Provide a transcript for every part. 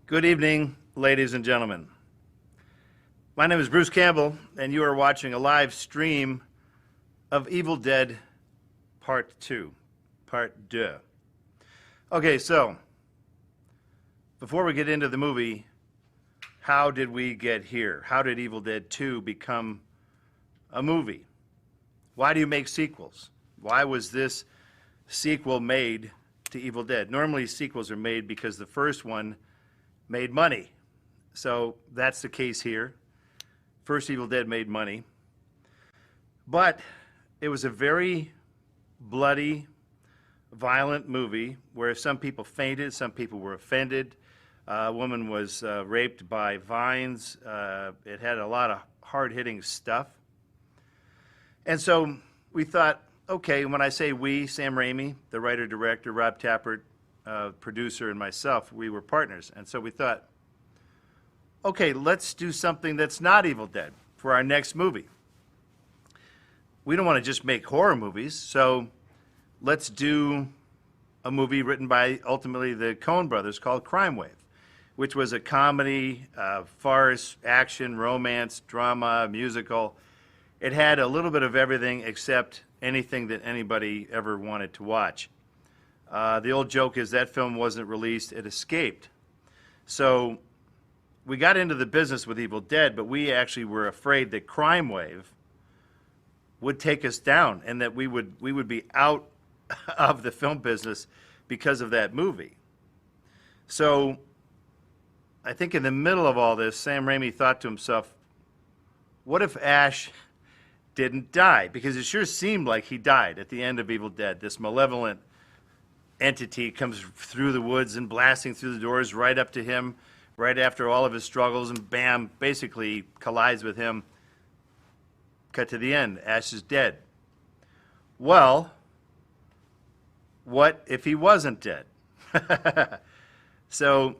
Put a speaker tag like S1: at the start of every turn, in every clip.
S1: Good evening, ladies and gentlemen. My name is Bruce Campbell, and you are watching a live stream of Evil Dead Part 2, Part 2. Okay, so before we get into the movie, how did we get here? How did Evil Dead 2 become a movie? Why do you make sequels? Why was this sequel made to Evil Dead? Normally sequels are made because the first one made money. So that's the case here. First Evil Dead made money. But it was a very bloody, violent movie where some people fainted, some people were offended. A woman was raped by vines. It had a lot of hard-hitting stuff. And so we thought, okay, when I say we, Sam Raimi, the writer-director, Rob Tappert, producer, and myself, we were partners. And so we thought, okay, let's do something that's not Evil Dead for our next movie. We don't want to just make horror movies, so let's do a movie written by, ultimately, the Coen brothers called Crime Wave, which was a comedy, farce, action, romance, drama, musical. It had a little bit of everything except anything that anybody ever wanted to watch. The old joke is that film wasn't released, it escaped. So we got into the business with Evil Dead, but we actually were afraid that Crime Wave would take us down and that we would be out of the film business because of that movie. So I think in the middle of all this, Sam Raimi thought to himself, what if Ash didn't die? Because it sure seemed like he died at the end of Evil Dead. This malevolent entity comes through the woods and blasting through the doors right up to him, right after all of his struggles, and bam, basically collides with him. Cut to the end, Ash is dead. Well, what if he wasn't dead? So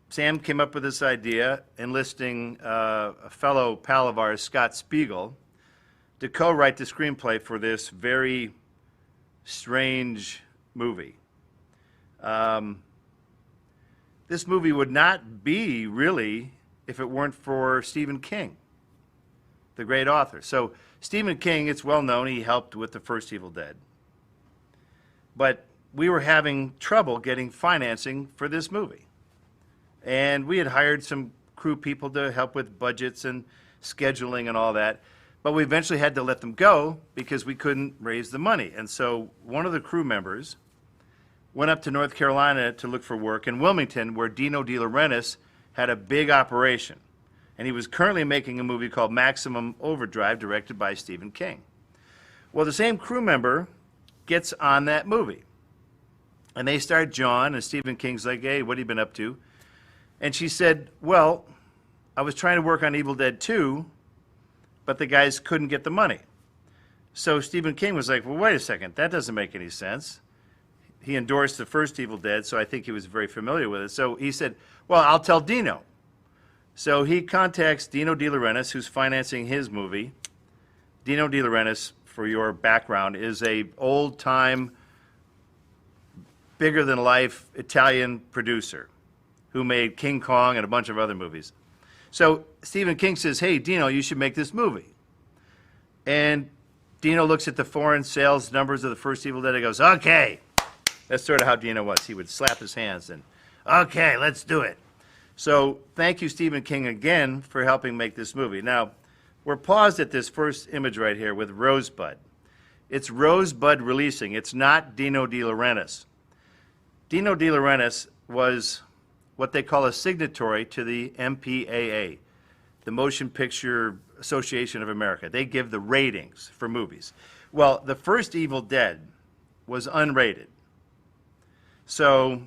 S1: Sam came up with this idea, enlisting a fellow pal of ours, Scott Spiegel, to co-write the screenplay for this very strange movie. This movie would not be really if it weren't for Stephen King, the great author. So Stephen King, it's well known, he helped with the first Evil Dead. But we were having trouble getting financing for this movie. And we had hired some crew people to help with budgets and scheduling and all that. But we eventually had to let them go because we couldn't raise the money. And so one of the crew members went up to North Carolina to look for work in Wilmington, where Dino De Laurentiis had a big operation. And he was currently making a movie called Maximum Overdrive, directed by Stephen King. Well, the same crew member gets on that movie. And they start jawing, and Stephen King's like, hey, what have you been up to? And she said, well, I was trying to work on Evil Dead 2, but the guys couldn't get the money. So Stephen King was like, well, wait a second, that doesn't make any sense. He endorsed the first Evil Dead, so I think he was very familiar with it. So he said, well, I'll tell Dino. So he contacts Dino De Laurentiis, who's financing his movie. Dino De Laurentiis, for your background, is a old-time, bigger-than-life Italian producer who made King Kong and a bunch of other movies. So Stephen King says, hey, Dino, you should make this movie. And Dino looks at the foreign sales numbers of the first Evil Dead and goes, okay. That's sort of how Dino was. He would slap his hands and, okay, let's do it. So thank you, Stephen King, again, for helping make this movie. Now, we're paused at this first image right here with Rosebud. It's Rosebud releasing. It's not Dino De Laurentiis. Dino De Laurentiis was what they call a signatory to the MPAA, the Motion Picture Association of America. They give the ratings for movies. Well, the first Evil Dead was unrated. So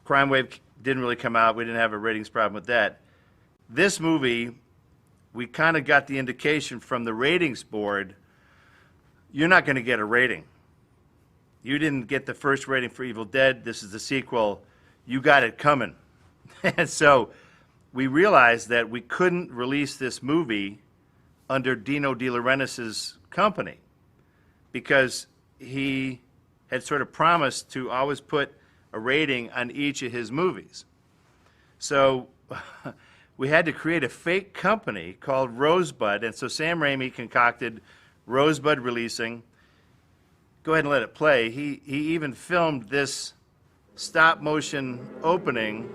S1: Crime Wave didn't really come out. We didn't have a ratings problem with that. This movie, we kind of got the indication from the ratings board, you're not going to get a rating. You didn't get the first rating for Evil Dead. This is the sequel. You got it coming. And so we realized that we couldn't release this movie under Dino De Laurentiis' company because he had sort of promised to always put a rating on each of his movies. So we had to create a fake company called Rosebud, and so Sam Raimi concocted Rosebud Releasing. Go ahead and let it play. He even filmed this stop-motion opening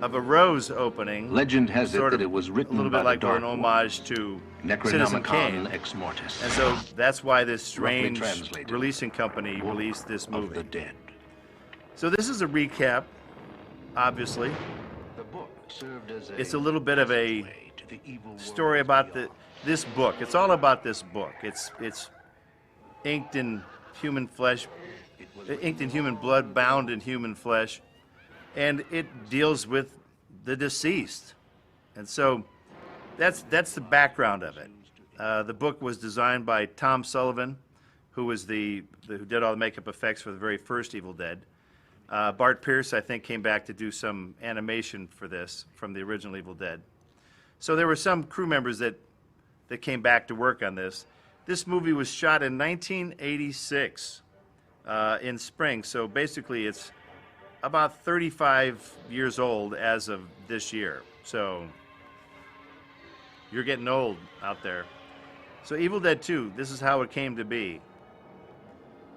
S1: of a Rose opening.
S2: Legend has it
S1: sort
S2: that
S1: of
S2: it was written
S1: a little bit
S2: by
S1: like
S2: the
S1: or an
S2: Dark
S1: homage to Citizen Kane.
S2: Ex Mortis.
S1: And so that's why this strange
S2: translated,
S1: releasing company released this movie.
S2: Of the Dead.
S1: So this is a recap, obviously.
S2: The book served as
S1: It's a little bit of a story about this book. It's all about this book. It's inked in human flesh, inked in human blood, bound in human flesh, and it deals with the deceased. And so that's the background of it. The book was designed by Tom Sullivan, who was who did all the makeup effects for the very first Evil Dead. Bart Pierce, I think, came back to do some animation for this from the original Evil Dead. So there were some crew members that came back to work on this. This movie was shot in 1986 in spring, so basically it's about 35 years old as of this year. So you're getting old out there. So Evil Dead 2, this is how it came to be.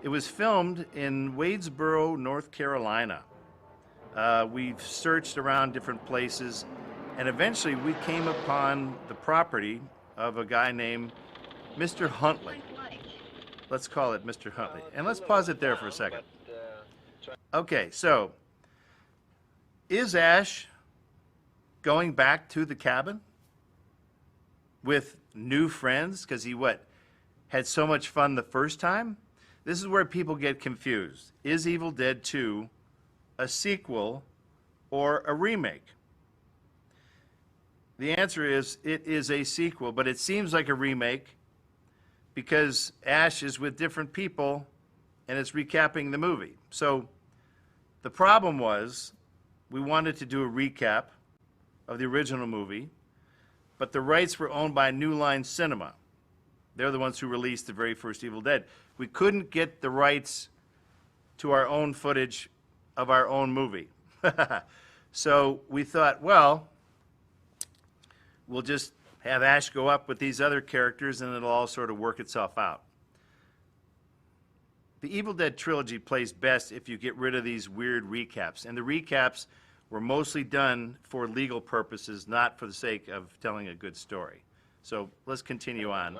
S1: It was filmed in Wadesboro, North Carolina. We've searched around different places, and eventually we came upon the property of a guy named Mr. Huntley. Let's call it Mr. Huntley. And let's pause it there for a second. Okay, so is Ash going back to the cabin with new friends because he had so much fun the first time? This is where people get confused. Is Evil Dead 2 a sequel or a remake? The answer is it is a sequel, but it seems like a remake because Ash is with different people and it's recapping the movie. So the problem was we wanted to do a recap of the original movie, but the rights were owned by New Line Cinema. They're the ones who released the very first Evil Dead. We couldn't get the rights to our own footage of our own movie. So we thought, well, we'll just have Ash go up with these other characters and it'll all sort of work itself out. The Evil Dead trilogy plays best if you get rid of these weird recaps. And the recaps were mostly done for legal purposes, not for the sake of telling a good story. So let's continue on.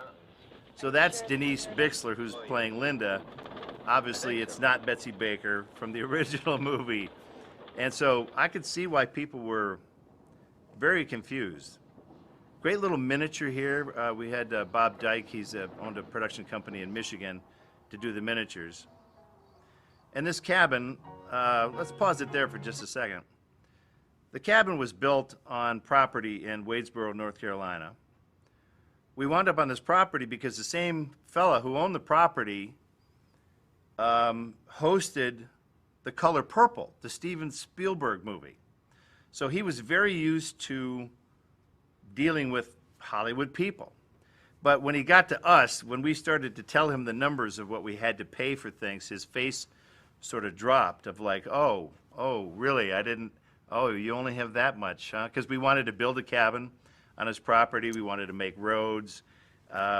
S1: So that's Denise Bixler, who's playing Linda. Obviously, it's not Betsy Baker from the original movie. And so I could see why people were very confused. Great little miniature here. We had Bob Dyke. He's owned a production company in Michigan to do the miniatures. And this cabin, let's pause it there for just a second. The cabin was built on property in Wadesboro, North Carolina. We wound up on this property because the same fella who owned the property hosted The Color Purple, the Steven Spielberg movie. So he was very used to dealing with Hollywood people. But when he got to us, when we started to tell him the numbers of what we had to pay for things, his face sort of dropped of like, oh, really? You only have that much, huh? Because we wanted to build a cabin on his property. We wanted to make roads.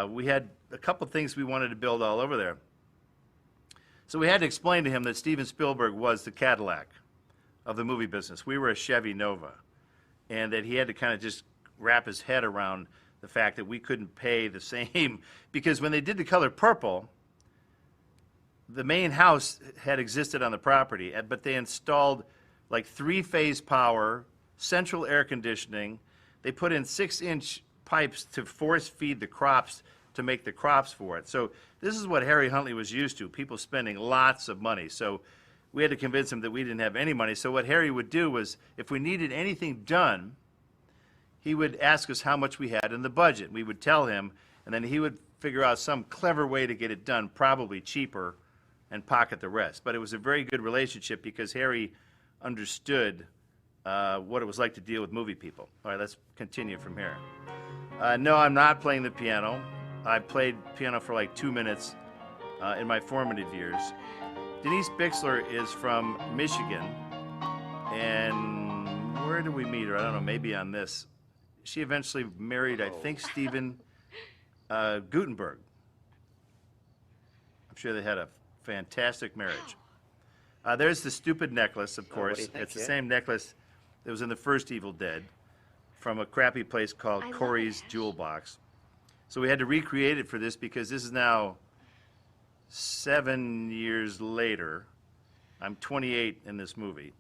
S1: We had a couple things we wanted to build all over there. So we had to explain to him that Steven Spielberg was the Cadillac of the movie business. We were a Chevy Nova. And that he had to kind of just wrap his head around the fact that we couldn't pay the same. Because when they did The Color Purple, the main house had existed on the property, but they installed like 3-phase power, central air conditioning. They put in 6-inch pipes to force feed the crops to make the crops for it. So this is what Harry Huntley was used to, people spending lots of money. So we had to convince him that we didn't have any money. So what Harry would do was, if we needed anything done, he would ask us how much we had in the budget. We would tell him, and then he would figure out some clever way to get it done, probably cheaper, and pocket the rest. But it was a very good relationship because Harry understood what it was like to deal with movie people. All right, let's continue from here. No, I'm not playing the piano. I played piano for like 2 minutes in my formative years. Denise Bixler is from Michigan, and where did we meet her? I don't know, maybe on this. She eventually married, I think, Stephen Gutenberg. I'm sure they had a fantastic marriage. There's the stupid necklace, of course.
S2: what do you think,
S1: It's the
S2: kid?
S1: same necklace that was in the first Evil Dead from a crappy place called
S3: I love
S1: Corey's
S3: it, Ash.
S1: Jewel Box. So we had to recreate it for this because this is now 7 years later. I'm 28 in this movie.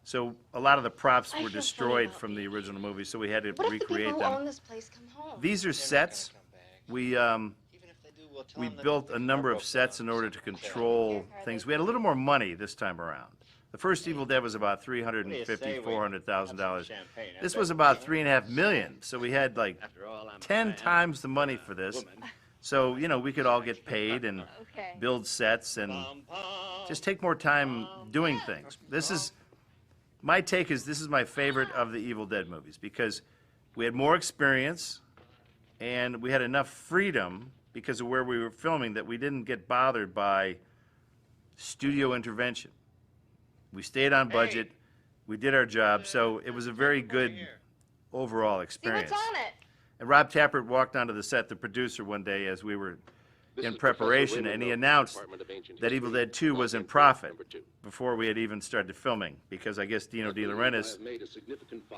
S1: So a lot of the props
S3: I
S1: were
S3: feel funny
S1: destroyed
S3: about
S1: from the
S3: being
S1: original movie, so we had to
S3: What if the
S1: recreate
S3: people who own
S1: them.
S3: this place come home?
S1: These are sets. We built a number of sets in order to control things. We had a little more money this time around. The first Evil Dead was about $350,000, $400,000. This was about $3.5 million. So we had like 10 times the money for this. So, you know, we could all get paid and
S3: Okay.
S1: build sets and just take more time doing things. My take is this is my favorite of the Evil Dead movies because we had more experience and we had enough freedom because of where we were filming that we didn't get bothered by studio intervention. We stayed on budget, we did our job, so it was a very good overall
S3: See
S1: experience.
S3: what's on it.
S1: And Rob Tappert walked onto the set, the producer, one day as we were in preparation, and he announced that Evil Dead 2 was in profit before we had even started filming, because I guess Dino De Laurentiis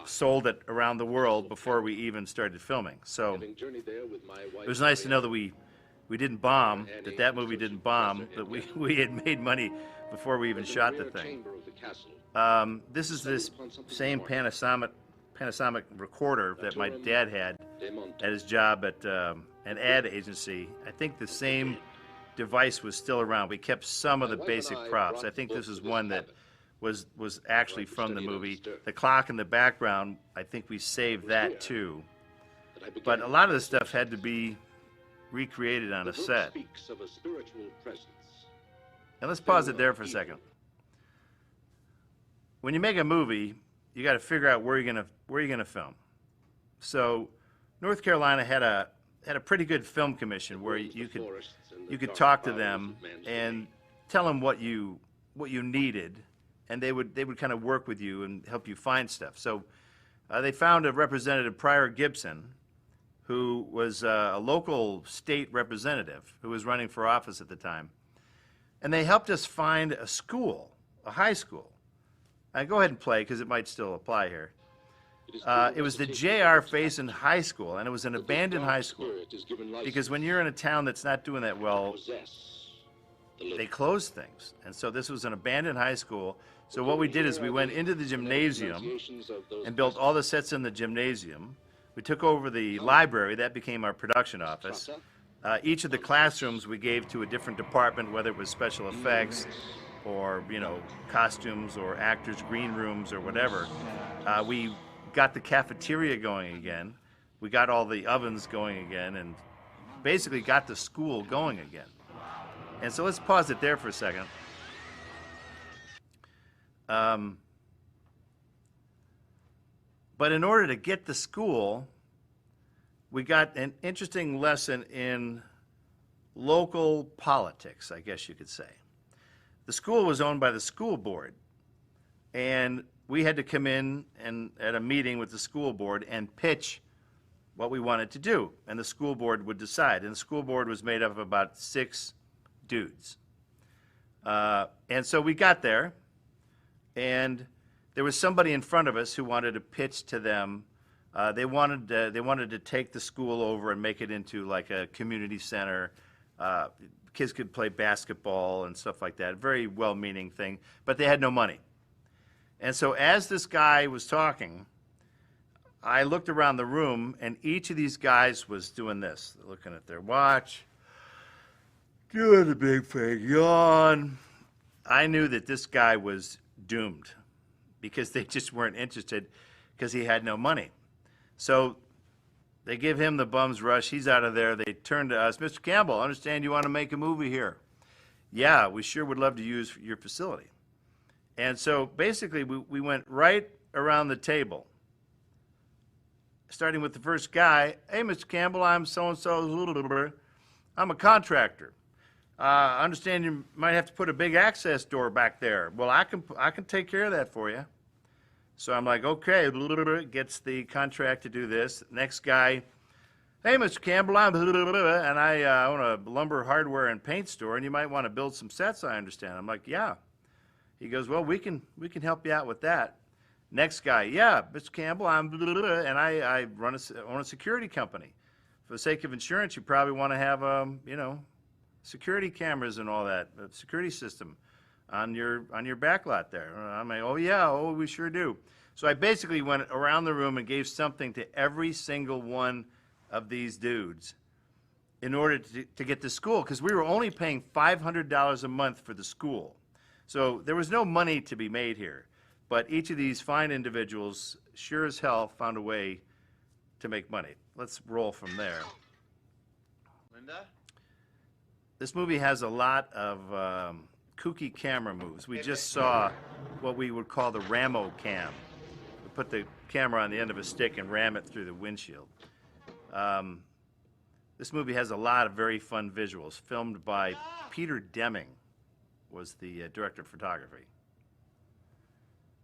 S1: sold it around the world before we even started filming. So it was nice to know that we didn't bomb, that movie didn't bomb, that we had made money before we even shot the thing. This is this same Panasonic recorder that my dad had at his job at an ad agency. I think the same device was still around. We kept some of the basic props. I think this is one that was actually from the movie. The clock in the background, I think we saved that too. But a lot of the stuff had to be recreated on a set. And let's pause it there for a second. When you make a movie, you got to figure out where you're gonna film. So North Carolina had a pretty good film commission where you could talk to them and tell them what you needed, and they would kind of work with you and help you find stuff. So they found a Representative Pryor Gibson, who was a local state representative who was running for office at the time, and they helped us find a school, a high school. Go ahead and play because it might still apply here. It was the J.R. Faison High School, and it was an abandoned high school. Because when you're in a town that's not doing that well, they close things. And so this was an abandoned high school. So what we did is we went into the gymnasium and built all the sets in the gymnasium. We took over the library. That became our production office. Each of the classrooms we gave to a different department, whether it was special effects or, you know, costumes or actors' green rooms or whatever. We got the cafeteria going again. We got all the ovens going again and basically got the school going again. And so let's pause it there for a second. But in order to get the school, we got an interesting lesson in local politics, I guess you could say. The school was owned by the school board, and we had to come in and at a meeting with the school board and pitch what we wanted to do, and the school board would decide. And the school board was made up of about 6 dudes. And so we got there, and there was somebody in front of us who wanted to pitch to them. They wanted to take the school over and make it into like a community center. Kids could play basketball and stuff like that. Very well-meaning thing, but they had no money. And so as this guy was talking, I looked around the room, and each of these guys was doing this, looking at their watch, doing the big fake yawn. I knew that this guy was doomed because they just weren't interested because he had no money. So they give him the bum's rush. He's out of there. They turn to us. Mr. Campbell, I understand you want to make a movie here. Yeah, we sure would love to use your facility. And so basically we went right around the table, starting with the first guy. Hey, Mr. Campbell, I'm so-and-so. I'm a contractor. I understand you might have to put a big access door back there. Well, I can take care of that for you. So I'm like, okay, gets the contract to do this. Next guy, hey, Mr. Campbell, I'm and I own a lumber, hardware, and paint store, and you might want to build some sets, I understand. I'm like, yeah. He goes, well, we can help you out with that. Next guy, yeah, Mr. Campbell, I'm and I own a security company. For the sake of insurance, you probably want to have, security cameras and all that, a security system on your backlot there. I'm like, oh yeah, oh we sure do. So I basically went around the room and gave something to every single one of these dudes in order to get to school, because we were only paying $500 a month for the school. So there was no money to be made here. But each of these fine individuals sure as hell found a way to make money. Let's roll from there.
S3: Linda?
S1: This movie has a lot of kooky camera moves. We just saw what we would call the Ramo Cam. We put the camera on the end of a stick and ram it through the windshield. This movie has a lot of very fun visuals, filmed by Peter Deming, was the director of photography.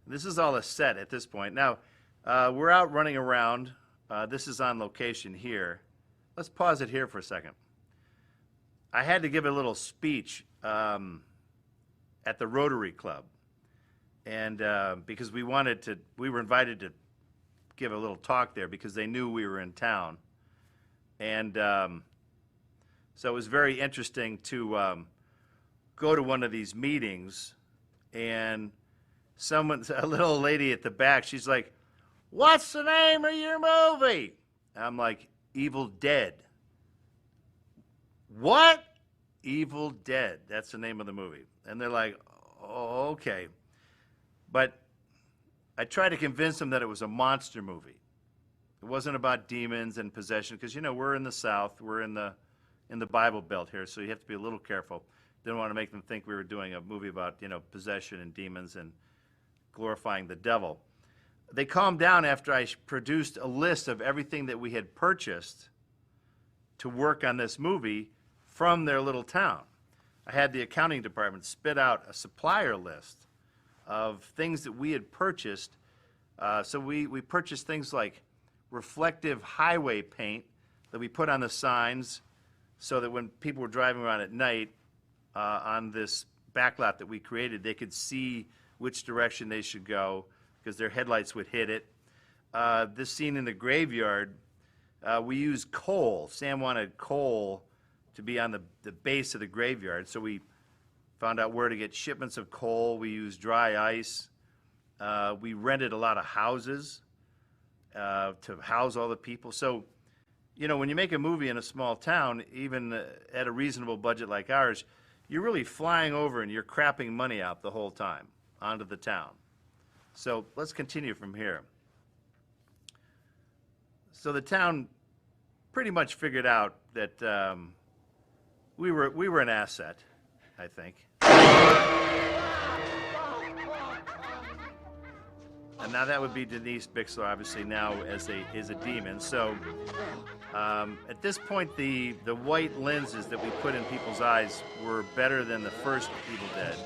S1: This is all a set at this point. Now, we're out running around. This is on location here. Let's pause it here for a second. I had to give a little speech at the Rotary Club, and because we were invited to give a little talk there because they knew we were in town, and so it was very interesting to go to one of these meetings, and a little lady at the back, she's like, "What's the name of your movie?" I'm like, "Evil Dead." What? Evil Dead. That's the name of the movie. And they're like, oh, okay. But I tried to convince them that it was a monster movie. It wasn't about demons and possession, because, we're in the South. We're in the Bible Belt here, so you have to be a little careful. Didn't want to make them think we were doing a movie about, possession and demons and glorifying the devil. They calmed down after I produced a list of everything that we had purchased to work on this movie from their little town. I had the accounting department spit out a supplier list of things that we had purchased. So we purchased things like reflective highway paint that we put on the signs so that when people were driving around at night on this backlot that we created, they could see which direction they should go because their headlights would hit it. This scene in the graveyard, we used coal. Sam wanted coal to be on the base of the graveyard, so we found out where to get shipments of coal. We used dry ice. We rented a lot of houses to house all the people. So, when you make a movie in a small town, even at a reasonable budget like ours, you're really flying over and you're crapping money out the whole time onto the town. So let's continue from here. So the town pretty much figured out that we were an asset, I think. And now that would be Denise Bixler, obviously now is a demon. So at this point, the white lenses that we put in people's eyes were better than the first Evil Dead.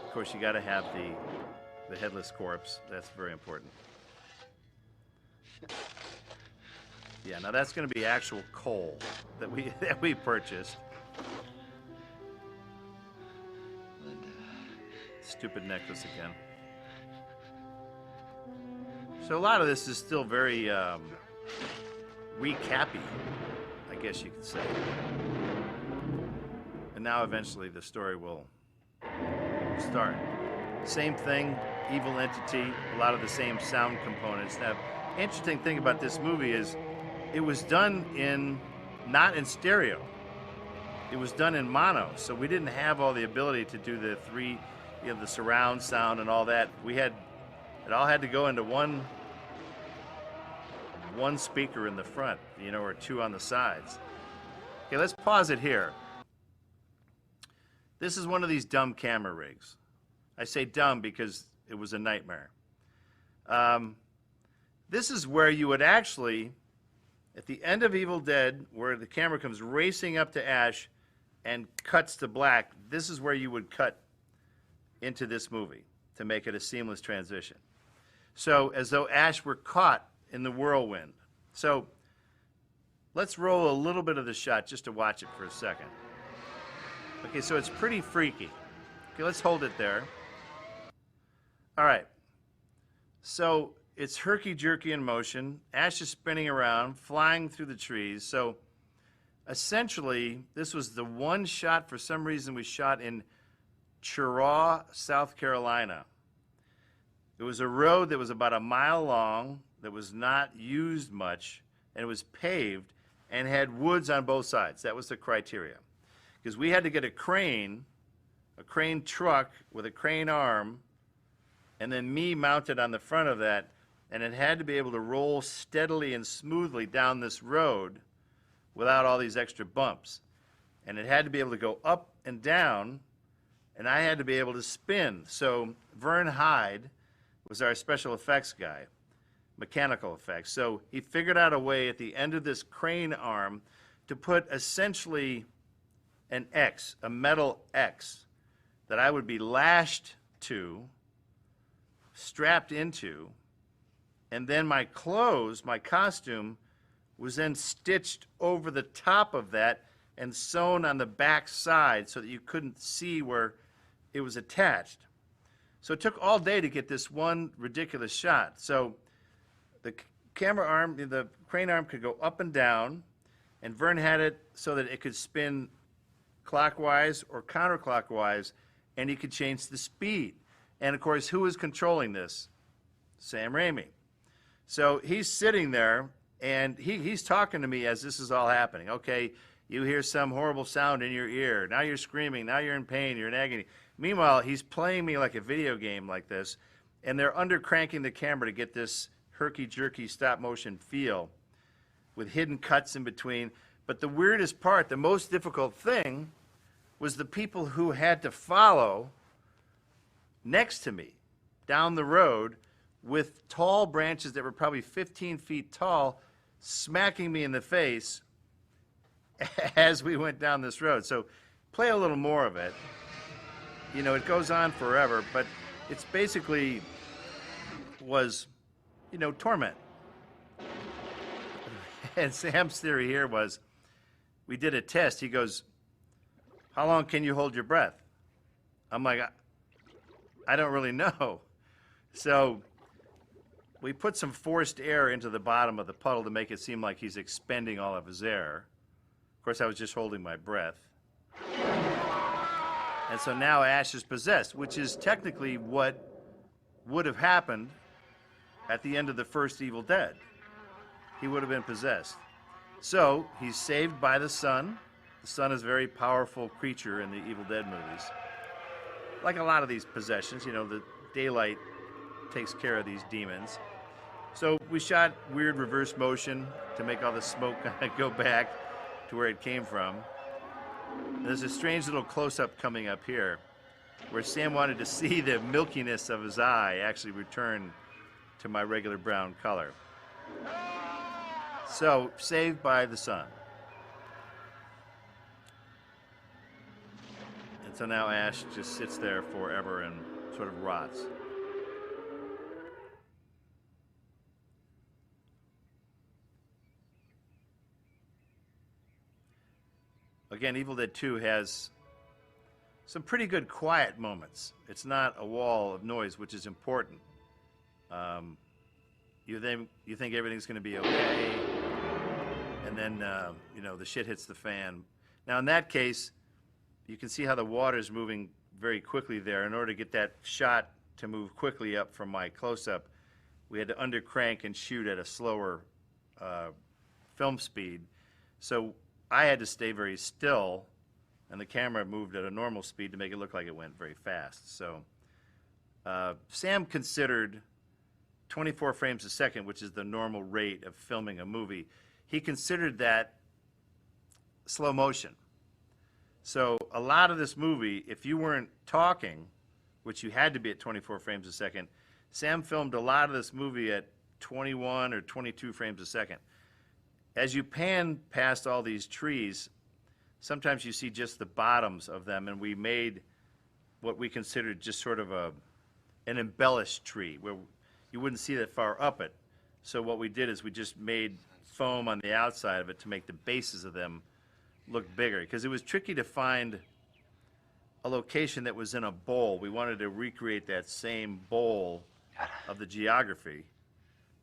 S1: Of course, you got to have the headless corpse. That's very important. Yeah, now that's going to be actual coal that we purchased.
S3: Linda.
S1: Stupid necklace again. So a lot of this is still very recappy, I guess you could say. And now eventually the story will start. Same thing, evil entity, a lot of the same sound components. Now, interesting thing about this movie is it was done not in stereo. It was done in mono, so we didn't have all the ability to do the the surround sound and all that. It all had to go into one speaker in the front, or two on the sides. Okay, let's pause it here. This is one of these dumb camera rigs. I say dumb because it was a nightmare. This is where you would actually, at the end of Evil Dead, where the camera comes racing up to Ash and cuts to black, this is where you would cut into this movie to make it a seamless transition. So as though Ash were caught in the whirlwind. So let's roll a little bit of the shot just to watch it for a second. Okay, so it's pretty freaky. Okay, let's hold it there. All right. So it's herky-jerky in motion. Ash is spinning around, flying through the trees. So essentially, this was the one shot for some reason we shot in Cheraw, South Carolina. It was a road that was about a mile long, that was not used much, and it was paved and had woods on both sides. That was the criteria. Because we had to get a crane truck with a crane arm, and then me mounted on the front of that, and it had to be able to roll steadily and smoothly down this road without all these extra bumps. And it had to be able to go up and down, and I had to be able to spin. So Vern Hyde was our special effects guy, mechanical effects. So he figured out a way at the end of this crane arm to put essentially an X, a metal X, that I would be lashed to, strapped into, and then my clothes, my costume, was then stitched over the top of that and sewn on the back side so that you couldn't see where it was attached. So it took all day to get this one ridiculous shot. So the camera arm, the crane arm could go up and down, and Vern had it so that it could spin clockwise or counterclockwise, and he could change the speed. And of course, who was controlling this? Sam Raimi. So he's sitting there, and he's talking to me as this is all happening. Okay, you hear some horrible sound in your ear. Now you're screaming. Now you're in pain. You're in agony. Meanwhile, he's playing me like a video game like this, and they're under-cranking the camera to get this herky-jerky stop-motion feel with hidden cuts in between. But the weirdest part, the most difficult thing, was the people who had to follow next to me down the road with tall branches that were probably 15 feet tall smacking me in the face as we went down this road. So play a little more of it. You know, it goes on forever, but it's basically was, you know, torment. And Sam's theory here was, we did a test. He goes, how long can you hold your breath? I'm like, I don't really know. So we put some forced air into the bottom of the puddle to make it seem like he's expending all of his air. Of course, I was just holding my breath. And so now Ash is possessed, which is technically what would have happened at the end of the first Evil Dead. He would have been possessed. So he's saved by the sun. The sun is a very powerful creature in the Evil Dead movies. Like a lot of these possessions, you know, the daylight takes care of these demons. So we shot weird reverse motion to make all the smoke kind of go back to where it came from. There's a strange little close-up coming up here where Sam wanted to see the milkiness of his eye actually return to my regular brown color. So, saved by the sun. And so now Ash just sits there forever and sort of rots. Again, Evil Dead 2 has some pretty good quiet moments. It's not a wall of noise, which is important. You think everything's going to be okay, and then you know, the shit hits the fan. Now in that case, you can see how the water's moving very quickly there. In order to get that shot to move quickly up from my close-up, we had to undercrank and shoot at a slower film speed. So I had to stay very still, and the camera moved at a normal speed to make it look like it went very fast. So Sam considered 24 frames a second, which is the normal rate of filming a movie. He considered that slow motion. So a lot of this movie, if you weren't talking, which you had to be at 24 frames a second, Sam filmed a lot of this movie at 21 or 22 frames a second. As you pan past all these trees, sometimes you see just the bottoms of them, and we made what we considered just sort of an an embellished tree where you wouldn't see that far up it. So what we did is we just made foam on the outside of it to make the bases of them look bigger, because it was tricky to find a location that was in a bowl. We wanted to recreate that same bowl of the geography,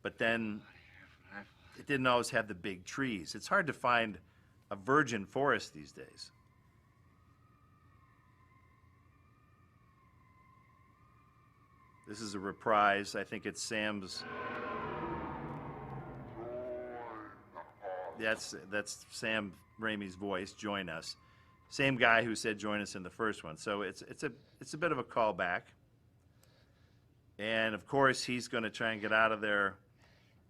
S1: but then it didn't always have the big trees. It's hard to find a virgin forest these days. This is a reprise. I think it's Sam's. That's Sam Raimi's voice. Join us. Same guy who said join us in the first one. So it's a bit of a callback. And of course he's going to try and get out of there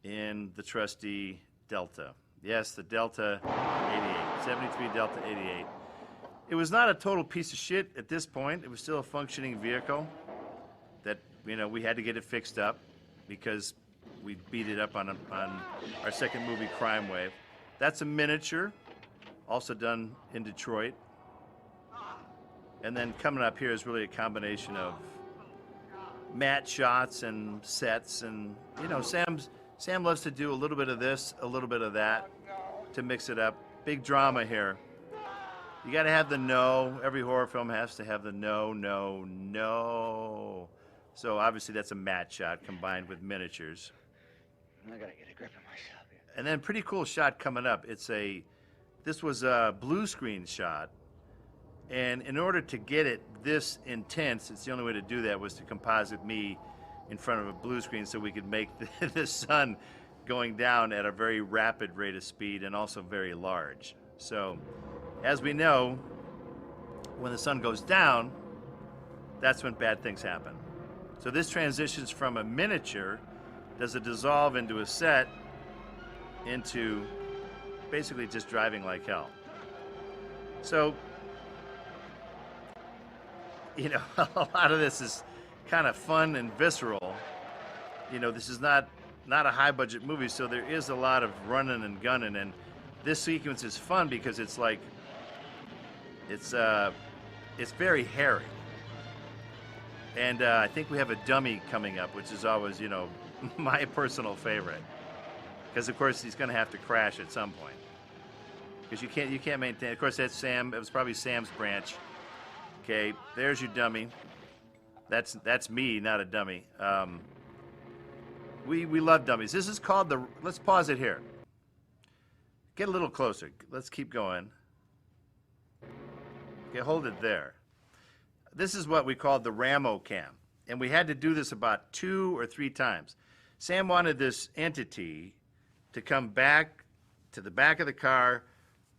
S1: in the trusty Delta. Yes, the Delta 88, 73 Delta 88. It was not a total piece of shit at this point. It was still a functioning vehicle that, you know, we had to get it fixed up because we beat it up on our second movie, Crime Wave. That's a miniature, also done in Detroit. And then coming up here is really a combination of matte shots and sets, and you know, Sam loves to do a little bit of this, a little bit of that to mix it up. Big drama here. You got to have the no. Every horror film has to have the no, no, no. So obviously that's a matte shot combined with miniatures.
S3: I gotta get a grip of myself here.
S1: And then pretty cool shot coming up. This was a blue screen shot. And in order to get it this intense, it's the only way to do that was to composite me in front of a blue screen so we could make the sun going down at a very rapid rate of speed and also very large. So, as we know, when the sun goes down, that's when bad things happen. So this transitions from a miniature, does a dissolve into a set, into basically just driving like hell. So, you know, a lot of this is kind of fun and visceral. You know, this is not a high budget movie, so there is a lot of running and gunning, and this sequence is fun because it's like, it's very hairy. And I think we have a dummy coming up, which is always, you know, my personal favorite. Because of course he's going to have to crash at some point. Because you can't maintain. Of course that's Sam. It was probably Sam's branch. Okay, there's your dummy. That's me, not a dummy. We love dummies. This is called the. Let's pause it here. Get a little closer. Let's keep going. Okay, hold it there. This is what we call the Ramo Cam, and we had to do this about 2 or 3 times. Sam wanted this entity to come back to the back of the car,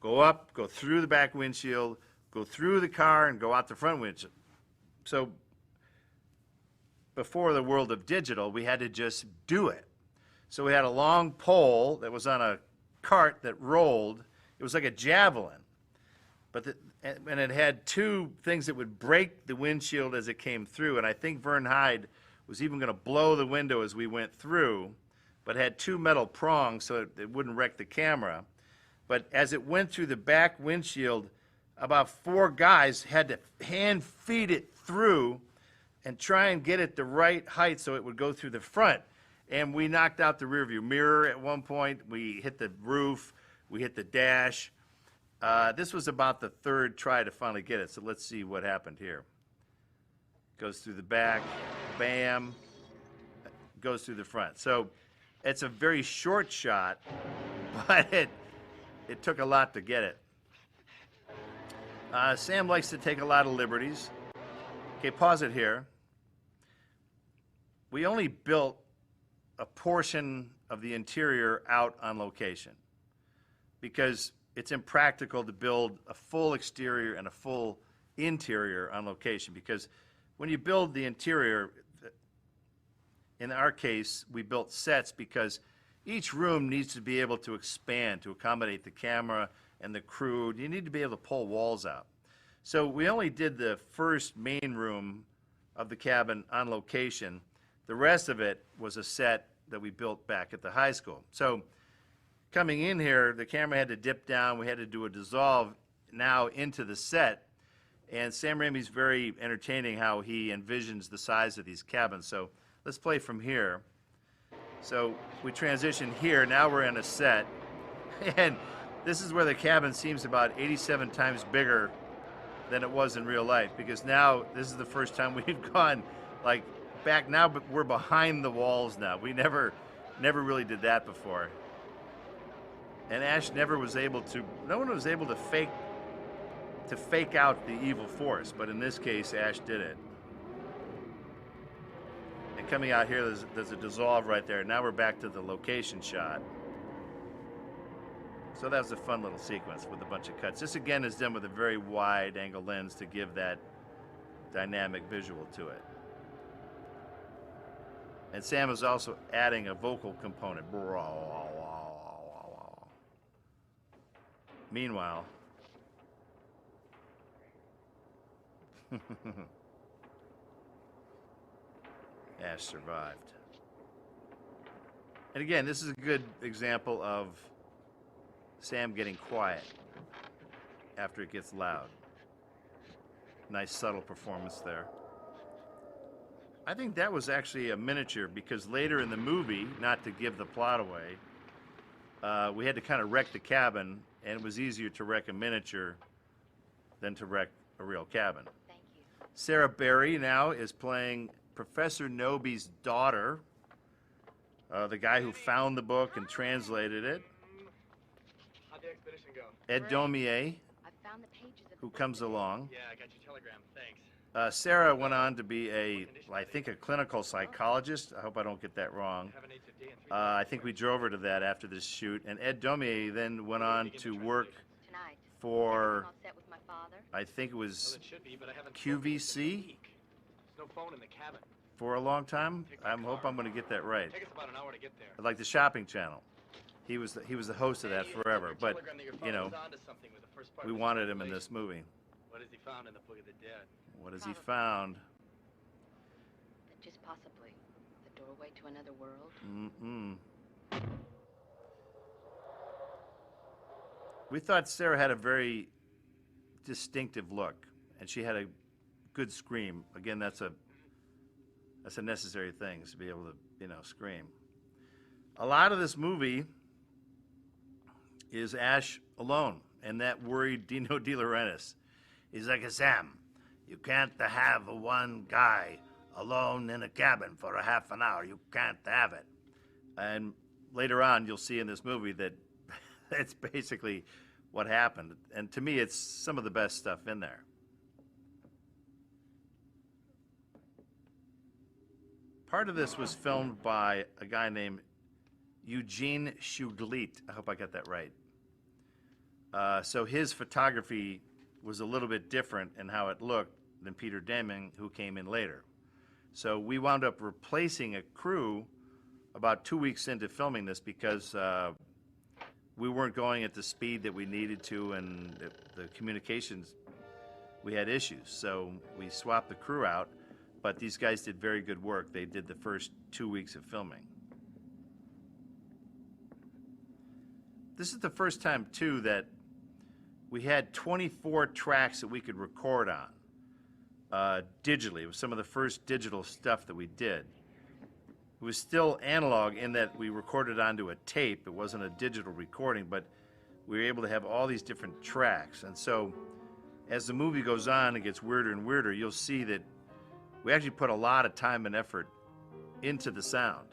S1: go up, go through the back windshield, go through the car, and go out the front windshield. So before the world of digital, we had to just do it. So we had a long pole that was on a cart that rolled. It was like a javelin. And it had 2 things that would break the windshield as it came through. And I think Vern Hyde was even going to blow the window as we went through, but had 2 metal prongs so it wouldn't wreck the camera. But as it went through the back windshield, about 4 guys had to hand feed it through and try and get it the right height so it would go through the front. And we knocked out the rearview mirror at one point. We hit the roof. We hit the dash. This was about the 3rd try to finally get it, so let's see what happened here. Goes through the back, bam, goes through the front. So it's a very short shot, but it took a lot to get it. Sam likes to take a lot of liberties. Okay, pause it here. We only built a portion of the interior out on location because it's impractical to build a full exterior and a full interior on location, because when you build the interior, in our case, we built sets because each room needs to be able to expand to accommodate the camera and the crew. You need to be able to pull walls out. So we only did the first main room of the cabin on location. The rest of it was a set that we built back at the high school. So coming in here, the camera had to dip down. We had to do a dissolve now into the set. And Sam Raimi's very entertaining how he envisions the size of these cabins. So let's play from here. So we transition here. Now we're in a set. And this is where the cabin seems about 87 times bigger than it was in real life, because now this is the first time we've gone like back now, but we're behind the walls now. We never really did that before. And Ash never was able to, no one was able to fake out the evil force, but in this case, Ash did it. And coming out here, there's a dissolve right there. Now we're back to the location shot. So that was a fun little sequence with a bunch of cuts. This again is done with a very wide angle lens to give that dynamic visual to it. And Sam is also adding a vocal component. Meanwhile, Ash survived. And again, this is a good example of Sam getting quiet after it gets loud. Nice subtle performance there. I think that was actually a miniature, because later in the movie, not to give the plot away, we had to kind of wreck the cabin, and it was easier to wreck a miniature than to wreck a real cabin.
S4: Thank you.
S1: Sarah Berry now is playing Professor Noby's daughter, the guy who found the book and translated it.
S5: How'd the expedition go?
S1: Ed Domier,
S4: I found the pages of the
S1: who
S4: book
S1: comes
S4: today.
S1: along.
S5: Yeah, I got your telegram. Thanks.
S1: Sarah went on to be I think a clinical psychologist. I hope I don't get that wrong.
S5: Have an 8 to D and 3
S1: I think we drove her to that after this shoot. And Ed Domier then went on to work
S4: Tonight.
S1: for,
S4: Everything all set with my father?
S1: I think it
S5: Well,
S1: was
S5: it should be, but I haven't spoken to him in a
S1: QVC
S5: week. There's no phone in the cabin.
S1: for a long time. I hope I'm going to get that right.
S5: Take us about an hour to get there.
S1: Like the shopping channel. He was the host of that
S5: Hey,
S1: forever.
S5: your
S1: But,
S5: telegram that your
S1: you
S5: father
S1: know,
S5: was onto something with the first part
S1: we
S5: of his
S1: wanted him in
S5: translation.
S1: this movie.
S5: What has he found in the Book of the Dead?
S1: What has he found?
S4: That just possibly the doorway to another world?
S1: Mm-mm. We thought Sarah had a very distinctive look, and she had a good scream. Again, that's a necessary thing, is to be able to, scream. A lot of this movie is Ash alone, and that worried Dino De Laurentiis. He's like, Sam, you can't have one guy alone in a cabin for a half an hour. You can't have it. And later on, you'll see in this movie that that's basically what happened. And to me, it's some of the best stuff in there. Part of this was filmed by a guy named Eugene Shuglit. I hope I got that right. So his photography was a little bit different in how it looked than Peter Deming, who came in later. So we wound up replacing a crew about 2 weeks into filming this, because we weren't going at the speed that we needed to, and the communications, we had issues. So we swapped the crew out, but these guys did very good work. They did the first 2 weeks of filming. This is the first time, too, that we had 24 tracks that we could record on digitally. It was some of the first digital stuff that we did. It was still analog in that we recorded onto a tape. It wasn't a digital recording, but we were able to have all these different tracks. And so as the movie goes on, it gets weirder and weirder. You'll see that we actually put a lot of time and effort into the sound.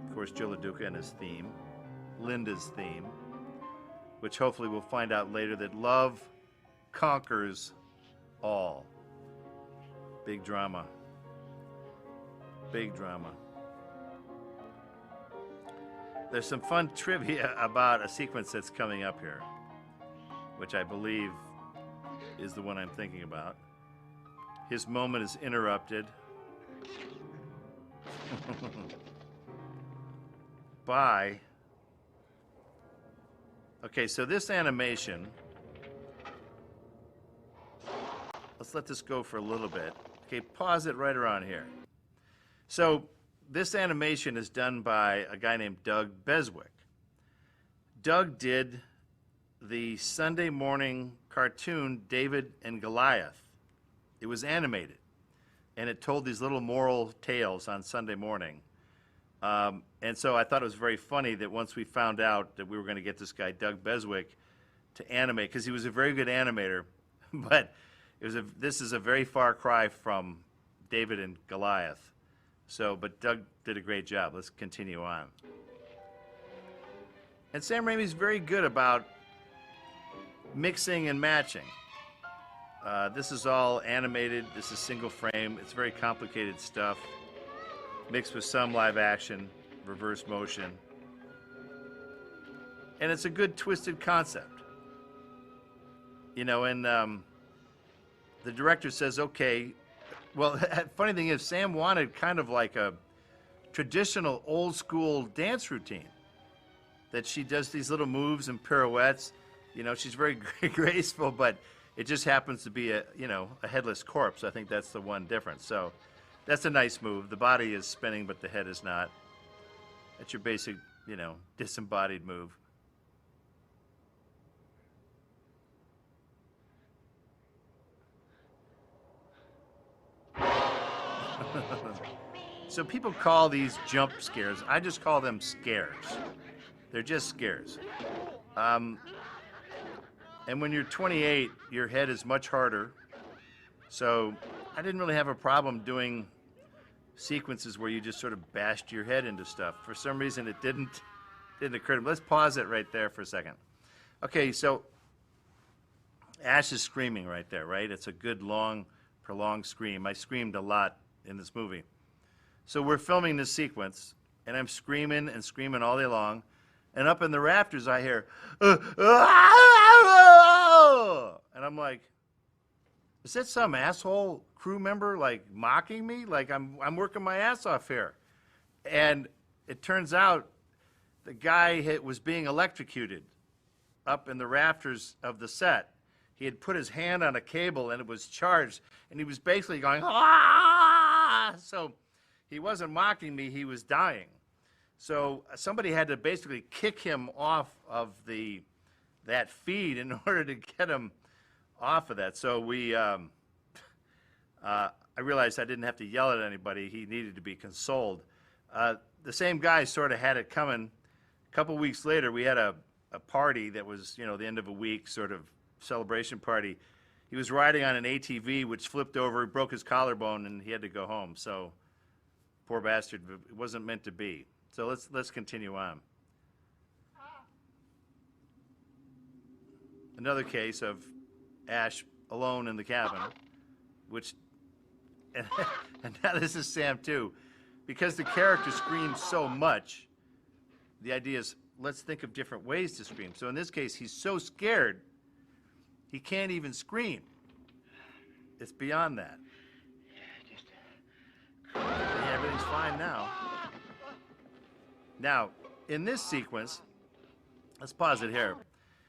S1: Of course, Joe LaDuca and his theme, Linda's theme, which hopefully we'll find out later that love conquers all. Big drama. Big drama. There's some fun trivia about a sequence that's coming up here, which I believe is the one I'm thinking about. His moment is interrupted by... Okay, so this animation, let's let this go for a little bit. Okay, pause it right around here. So this animation is done by a guy named Doug Beswick. Doug did the Sunday morning cartoon David and Goliath. It was animated, and it told these little moral tales on Sunday morning. And so I thought it was very funny that once we found out that we were going to get this guy, Doug Beswick, to animate, because he was a very good animator, but this is a very far cry from David and Goliath. So, but Doug did a great job. Let's continue on. And Sam Raimi's very good about mixing and matching. This is all animated. This is single frame. It's very complicated stuff, mixed with some live action, reverse motion. And it's a good twisted concept. You know, and the director says, okay, well, funny thing is, Sam wanted kind of like a traditional old school dance routine, that she does these little moves and pirouettes. You know, she's very graceful, but it just happens to be a headless corpse. I think that's the one difference. So that's a nice move. The body is spinning, but the head is not. That's your basic, disembodied move. So people call these jump scares. I just call them scares. They're just scares. And when you're 28, your head is much harder. So I didn't really have a problem doing sequences where you just sort of bashed your head into stuff. For some reason, it didn't occur to me. Let's pause it right there for a second. Okay, so Ash is screaming right there, right? It's a good, long, prolonged scream. I screamed a lot in this movie. So we're filming this sequence, and I'm screaming and screaming all day long. And up in the rafters, I hear, and I'm like, is that some asshole crew member like mocking me? Like I'm working my ass off here. And it turns out the guy was being electrocuted up in the rafters of the set. He had put his hand on a cable and it was charged, and he was basically going, ah! So he wasn't mocking me, he was dying. So somebody had to basically kick him off of that feed in order to get him off of that. So I realized I didn't have to yell at anybody. He needed to be consoled. The same guy sort of had it coming. A couple weeks later, we had a party that was, the end of a week sort of celebration party. He was riding on an ATV, which flipped over, broke his collarbone, and he had to go home. So poor bastard, it wasn't meant to be. So let's continue on. Another case of Ash alone in the cabin, which, and now this is Sam too, because the character screams so much, the idea is let's think of different ways to scream. So in this case, he's so scared, he can't even scream. It's beyond that. Yeah, everything's fine now. Now, in this sequence, let's pause it here.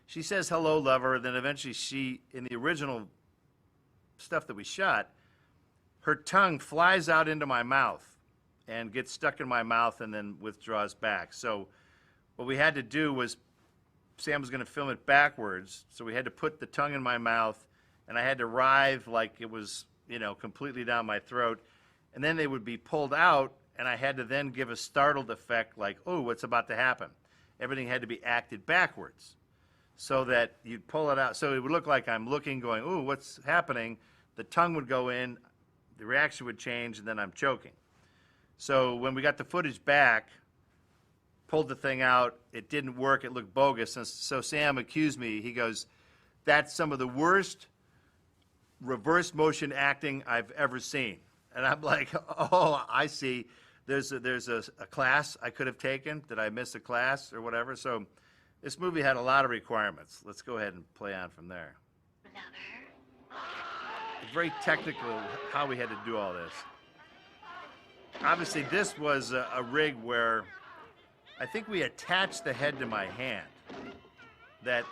S1: She says, hello, lover, then eventually in the original stuff that we shot, her tongue flies out into my mouth and gets stuck in my mouth and then withdraws back. So what we had to do was, Sam was going to film it backwards, so we had to put the tongue in my mouth, and I had to writhe like it was, completely down my throat, and then they would be pulled out, and I had to then give a startled effect like, oh, what's about to happen? Everything had to be acted backwards so that you'd pull it out. So it would look like I'm looking, going, ooh, what's happening? The tongue would go in, the reaction would change, and then I'm choking. So when we got the footage back, pulled the thing out, it didn't work, it looked bogus. And so Sam accused me, he goes, that's some of the worst reverse motion acting I've ever seen. And I'm like, oh, I see. There's a class I could have taken. Did I miss a class or whatever? So this movie had a lot of requirements. Let's go ahead and play on from there. It's very technical how we had to do all this. Obviously, this was a rig where I think we attached the head to my hand. That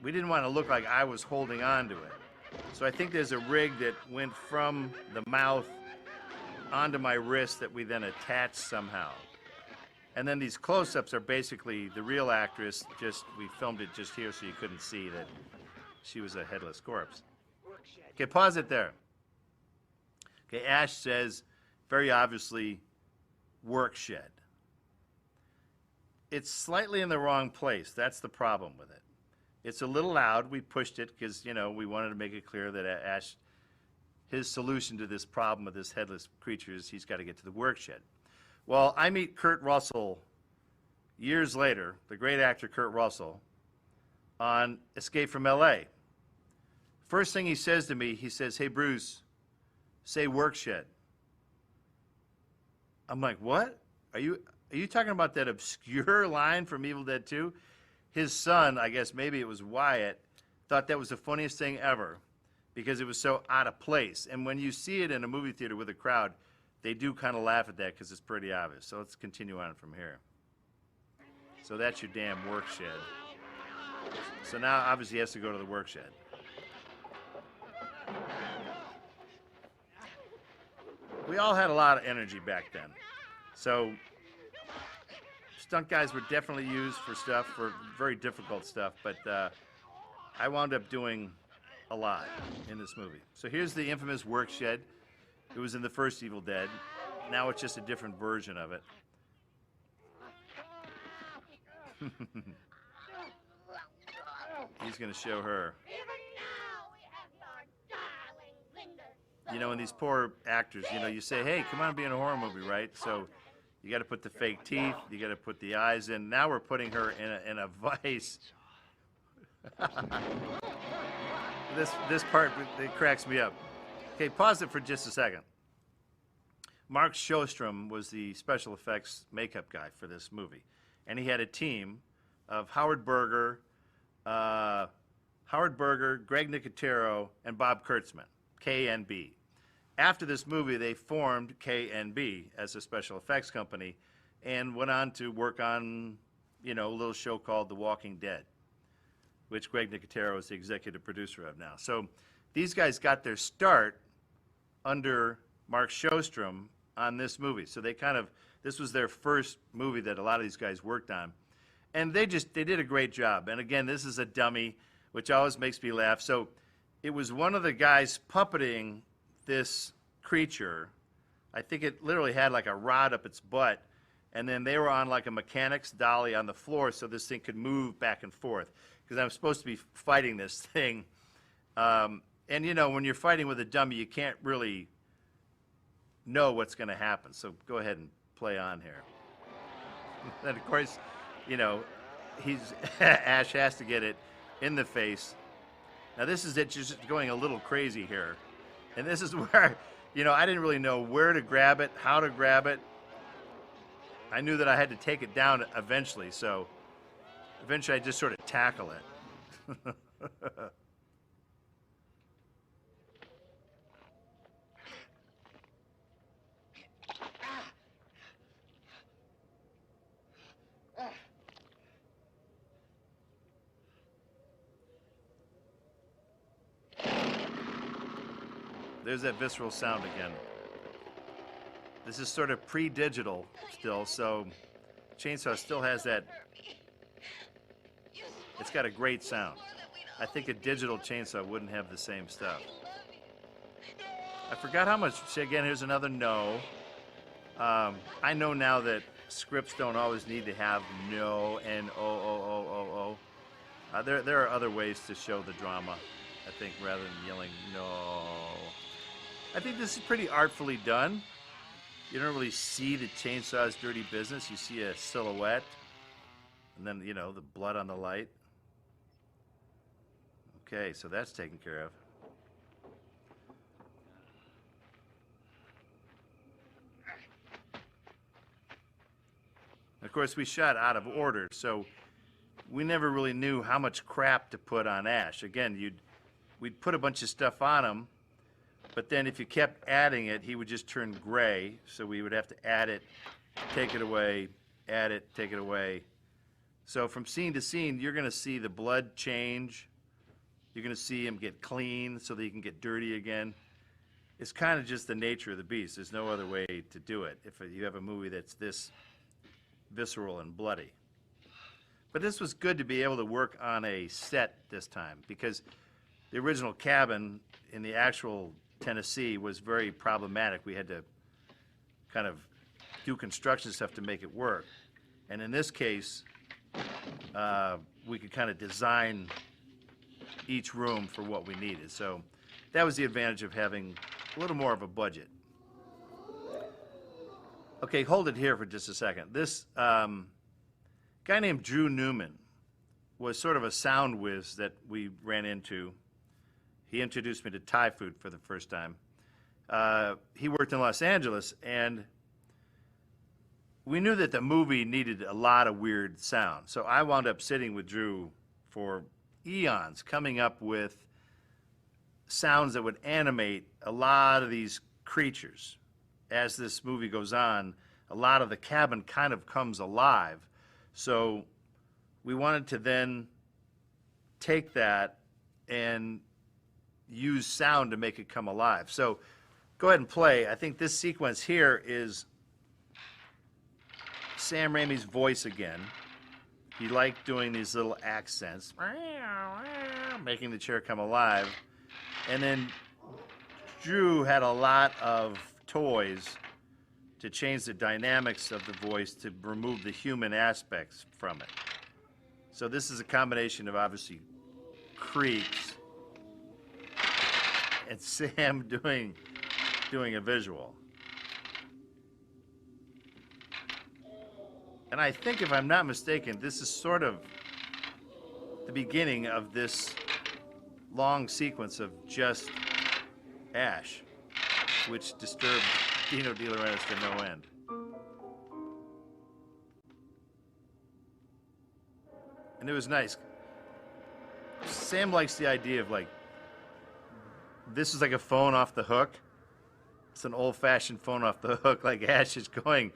S1: we didn't want to look like I was holding on to it. So I think there's a rig that went from the mouth onto my wrist that we then attached somehow. And then these close-ups are basically the real actress, just we filmed it just here so you couldn't see that she was a headless corpse. Okay, pause it there. Okay, Ash says, very obviously, work shed. It's slightly in the wrong place. That's the problem with it. It's a little loud. We pushed it because, you know, we wanted to make it clear that Ash, his solution to this problem with this headless creature is he's got to get to the work shed. Well, I meet Kurt Russell years later, the great actor Kurt Russell, on Escape from L.A. First thing he says to me, he says, "Hey, Bruce, say work shed." I'm like, what? Are you talking about that obscure line from Evil Dead 2? His son, I guess maybe it was Wyatt, thought that was the funniest thing ever because it was so out of place. And when you see it in a movie theater with a crowd, they do kind of laugh at that because it's pretty obvious. So let's continue on from here. So that's your damn work shed. So now obviously he has to go to the work shed. We all had a lot of energy back then. So stunt guys were definitely used for stuff, for very difficult stuff, but I wound up doing a lot in this movie. So here's the infamous work shed. It was in the first Evil Dead. Now it's just a different version of it. He's going to show her. You know, and these poor actors, you know, you say, hey, come on, be in a horror movie, right? So you got to put the fake teeth, you got to put the eyes in. Now we're putting her in a vice. This part, it cracks me up. Okay, pause it for just a second. Mark Sjostrom was the special effects makeup guy for this movie. And he had a team of Howard Berger, Greg Nicotero, and Bob Kurtzman, KNB. After this movie, they formed KNB as a special effects company and went on to work on, you know, a little show called The Walking Dead, which Greg Nicotero is the executive producer of now. So these guys got their start under Mark Sjostrom on this movie. So they kind of, this was their first movie that a lot of these guys worked on. And they did a great job. And again, this is a dummy, which always makes me laugh. So it was one of the guys puppeting this creature. I think it literally had like a rod up its butt, and then they were on like a mechanic's dolly on the floor so this thing could move back and forth, because I'm supposed to be fighting this thing. And you know, when you're fighting with a dummy, you can't really know what's going to happen. So go ahead and play on here. And of course, you know, Ash has to get it in the face. Now this is it, just going a little crazy here. And this is where, you know, I didn't really know where to grab it, how to grab it. I knew that I had to take it down eventually, so eventually I just sort of tackle it. There's that visceral sound again. This is sort of pre-digital still, so Chainsaw still has that. It's got a great sound. I think a digital Chainsaw wouldn't have the same stuff. I forgot how much. See, again, here's another no. I know now that scripts don't always need to have no, N-O-O-O-O-O. There are other ways to show the drama, I think, rather than yelling no. I think this is pretty artfully done. You don't really see the chainsaw's dirty business. You see a silhouette, and then, you know, the blood on the light. Okay, so that's taken care of. Of course, we shot out of order, so we never really knew how much crap to put on Ash. Again, we'd put a bunch of stuff on him, but then if you kept adding it, he would just turn gray, so we would have to add it, take it away, add it, take it away. So from scene to scene, you're going to see the blood change. You're going to see him get clean so that he can get dirty again. It's kind of just the nature of the beast. There's no other way to do it. If you have a movie that's this visceral and bloody. But this was good to be able to work on a set this time, because the original cabin in the actual Tennessee was very problematic. We had to kind of do construction stuff to make it work. And in this case, we could kind of design each room for what we needed. So that was the advantage of having a little more of a budget. Okay, hold it here for just a second. This guy named Drew Newman was sort of a sound whiz that we ran into. He introduced me to Thai food for the first time. He worked in Los Angeles, and we knew that the movie needed a lot of weird sound. So I wound up sitting with Drew for eons, coming up with sounds that would animate a lot of these creatures. As this movie goes on, a lot of the cabin kind of comes alive. So we wanted to then take that and use sound to make it come alive. So go ahead and play. I think this sequence here is Sam Raimi's voice again. He liked doing these little accents, making the chair come alive. And then Drew had a lot of toys to change the dynamics of the voice to remove the human aspects from it. So this is a combination of obviously creaks and Sam doing a visual. And I think, if I'm not mistaken, this is sort of the beginning of this long sequence of just Ash, which disturbed Dino De Laurentiis to no end. And it was nice. Sam likes the idea of, like, this is like a phone off the hook. It's an old-fashioned phone off the hook, like Ash is going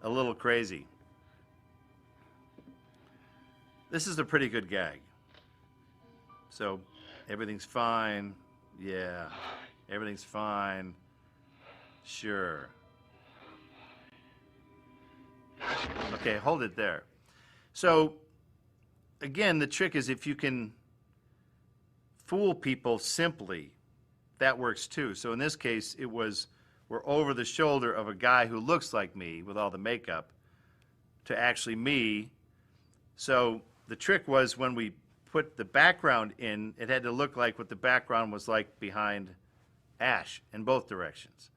S1: a little crazy. This is a pretty good gag. So, everything's fine. Yeah, everything's fine. Sure. Okay, hold it there. So, again, the trick is if you can fool people simply, that works too. So in this case, we're over the shoulder of a guy who looks like me with all the makeup to actually me. So the trick was when we put the background in, it had to look like what the background was like behind Ash in both directions.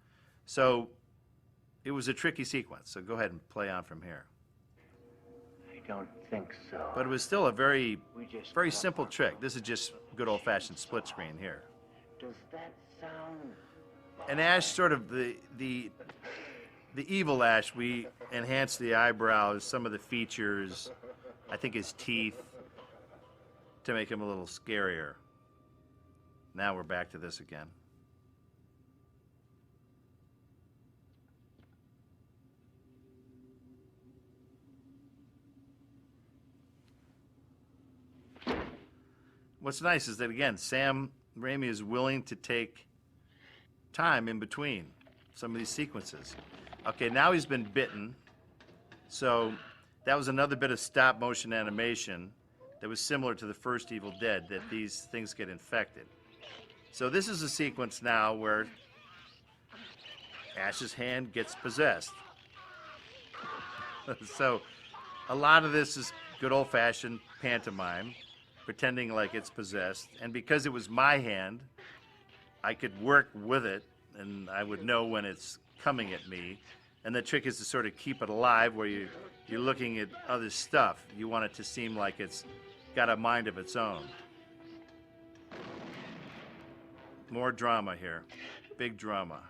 S1: So it was a tricky sequence. So go ahead and play on from here.
S3: I don't think so.
S1: But it was still a very simple trick. This is just good old-fashioned split screen here.
S3: Does that sound...
S1: And Ash, sort of the evil Ash, we enhanced the eyebrows, some of the features, I think his teeth, to make him a little scarier. Now we're back to this again. What's nice is that, again, Sam Raimi is willing to take time in between some of these sequences. Okay, now he's been bitten. So that was another bit of stop motion animation that was similar to the first Evil Dead, that these things get infected. So this is a sequence now where Ash's hand gets possessed. So a lot of this is good old-fashioned pantomime, pretending like it's possessed. And because it was my hand, I could work with it, and I would know when it's coming at me. And the trick is to sort of keep it alive, where you're looking at other stuff. You want it to seem like it's got a mind of its own. More drama here. Big drama.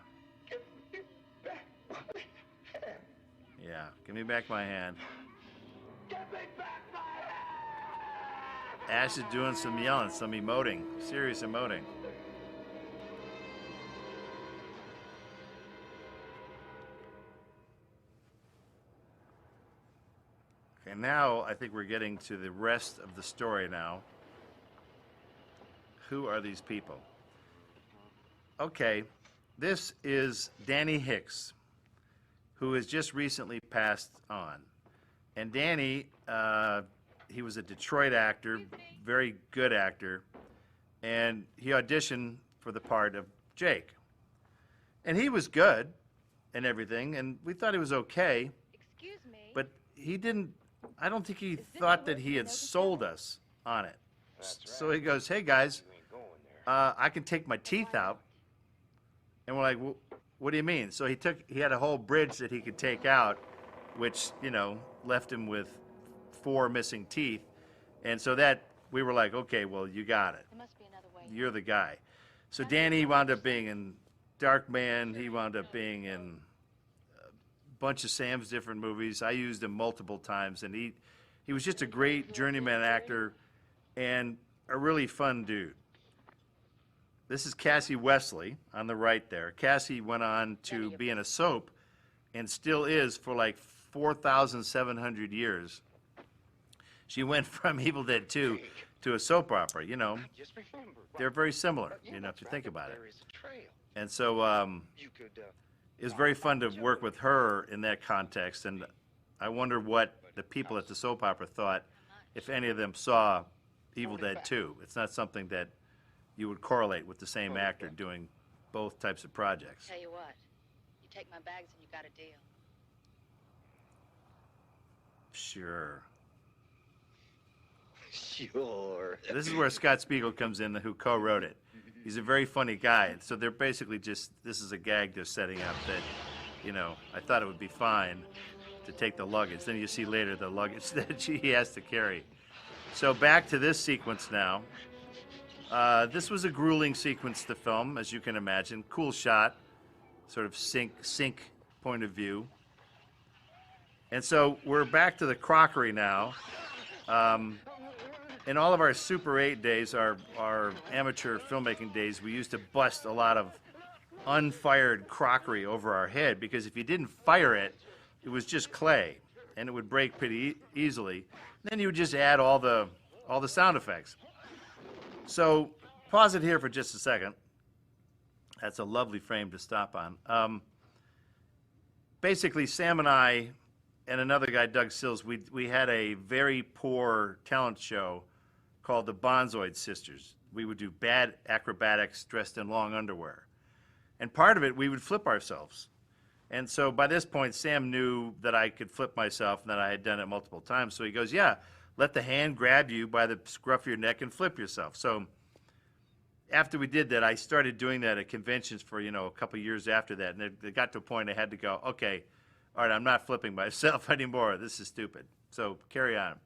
S1: Yeah, give me back my hand. Ash is doing some yelling, some emoting, serious emoting. Okay, now I think we're getting to the rest of the story now. Who are these people? Okay, this is Danny Hicks, who has just recently passed on. And Danny, he was a Detroit actor, very good actor, and he auditioned for the part of Jake. And he was good and everything, and we thought he was okay,
S4: Excuse me.
S1: but he didn't, I don't think he thought that he had sold us on it. So he goes, hey guys, I can take my teeth out. And we're like, well, what do you mean? So he had a whole bridge that he could take out, which, you know, left him with 4 missing teeth. And so that, we were like, okay, well, you got it.
S4: There must be another way.
S1: You're the guy. So Danny wound up being in Darkman. He wound up being in a bunch of Sam's different movies. I used him multiple times, and he was just a great journeyman actor and a really fun dude. This is Cassie Wesley on the right there. Cassie went on to be in a soap and still is for like 4,700 years. She went from Evil Dead 2 to a soap opera, you know.
S2: Just remember.
S1: They're very similar, you know, if you think about it.
S2: There is a trail.
S1: And so
S2: You could.
S1: it was very fun to work with her in that context, and I wonder what the people at the soap opera thought, if any of them saw Evil Dead 2. It's not something that you would correlate with the same actor doing both types of projects.
S4: Tell you what, you take my bags and you got a deal.
S1: Sure.
S2: Sure.
S1: This is where Scott Spiegel comes in, who co-wrote it. He's a very funny guy, and so they're basically just, this is a gag they're setting up that, you know, I thought it would be fine to take the luggage. Then you see later the luggage that he has to carry. So back to this sequence now. This was a grueling sequence to film, as you can imagine. Cool shot, sort of sink point of view. And so we're back to the crockery now. In all of our Super 8 days, our amateur filmmaking days, we used to bust a lot of unfired crockery over our head, because if you didn't fire it, it was just clay, and it would break pretty easily. Then you would just add all the sound effects. So pause it here for just a second. That's a lovely frame to stop on. Basically, Sam and I and another guy, Doug Sills, we had a very poor talent show called the Bonzoid Sisters. We would do bad acrobatics dressed in long underwear. And part of it, we would flip ourselves. And so by this point, Sam knew that I could flip myself and that I had done it multiple times. So he goes, yeah, let the hand grab you by the scruff of your neck and flip yourself. So after we did that, I started doing that at conventions for, you know, a couple years after that. And it got to a point I had to go, okay, all right, I'm not flipping myself anymore. This is stupid. So carry on.